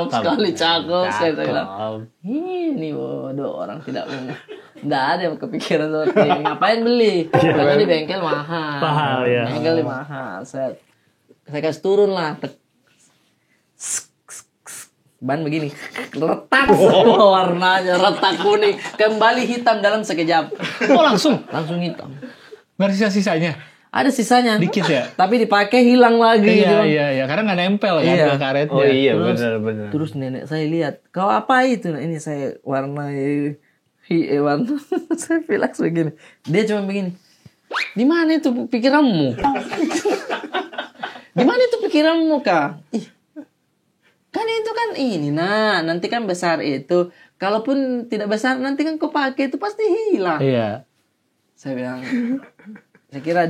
sekali, cakep. Saya bilang, ini bodoh, orang tidak nggak ada yang kepikiran seperti ini. Ngapain beli? Karena di bengkel mahal. Mahal, ya. Bengkel mahal. Saya kasih turun lah. Ban begini, retak semua warnanya, retak kuning, kembali hitam dalam sekejap. Oh langsung. Langsung hitam. Nggak ada sisa-sisanya. Ada sisanya. Dikit ya. Tapi dipakai hilang lagi. Iya. Karena nggak nempel kan ke karetnya. Oh iya, Terus- benar. Terus nenek saya lihat, kau apa itu? Nah, ini saya warnai warna. Saya bilang begini. Dia cuma begini. Di mana itu pikiranmu? Di mana itu pikiranmu, Kak? Ih, kan itu kan ini. Nah, nanti kan besar itu. Kalaupun tidak besar, nanti kan kau pakai itu pasti hilang. Iya. Saya bilang, saya kira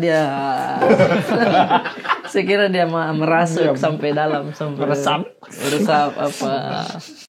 dia merasuk sampai dalam, sampai meresap apa.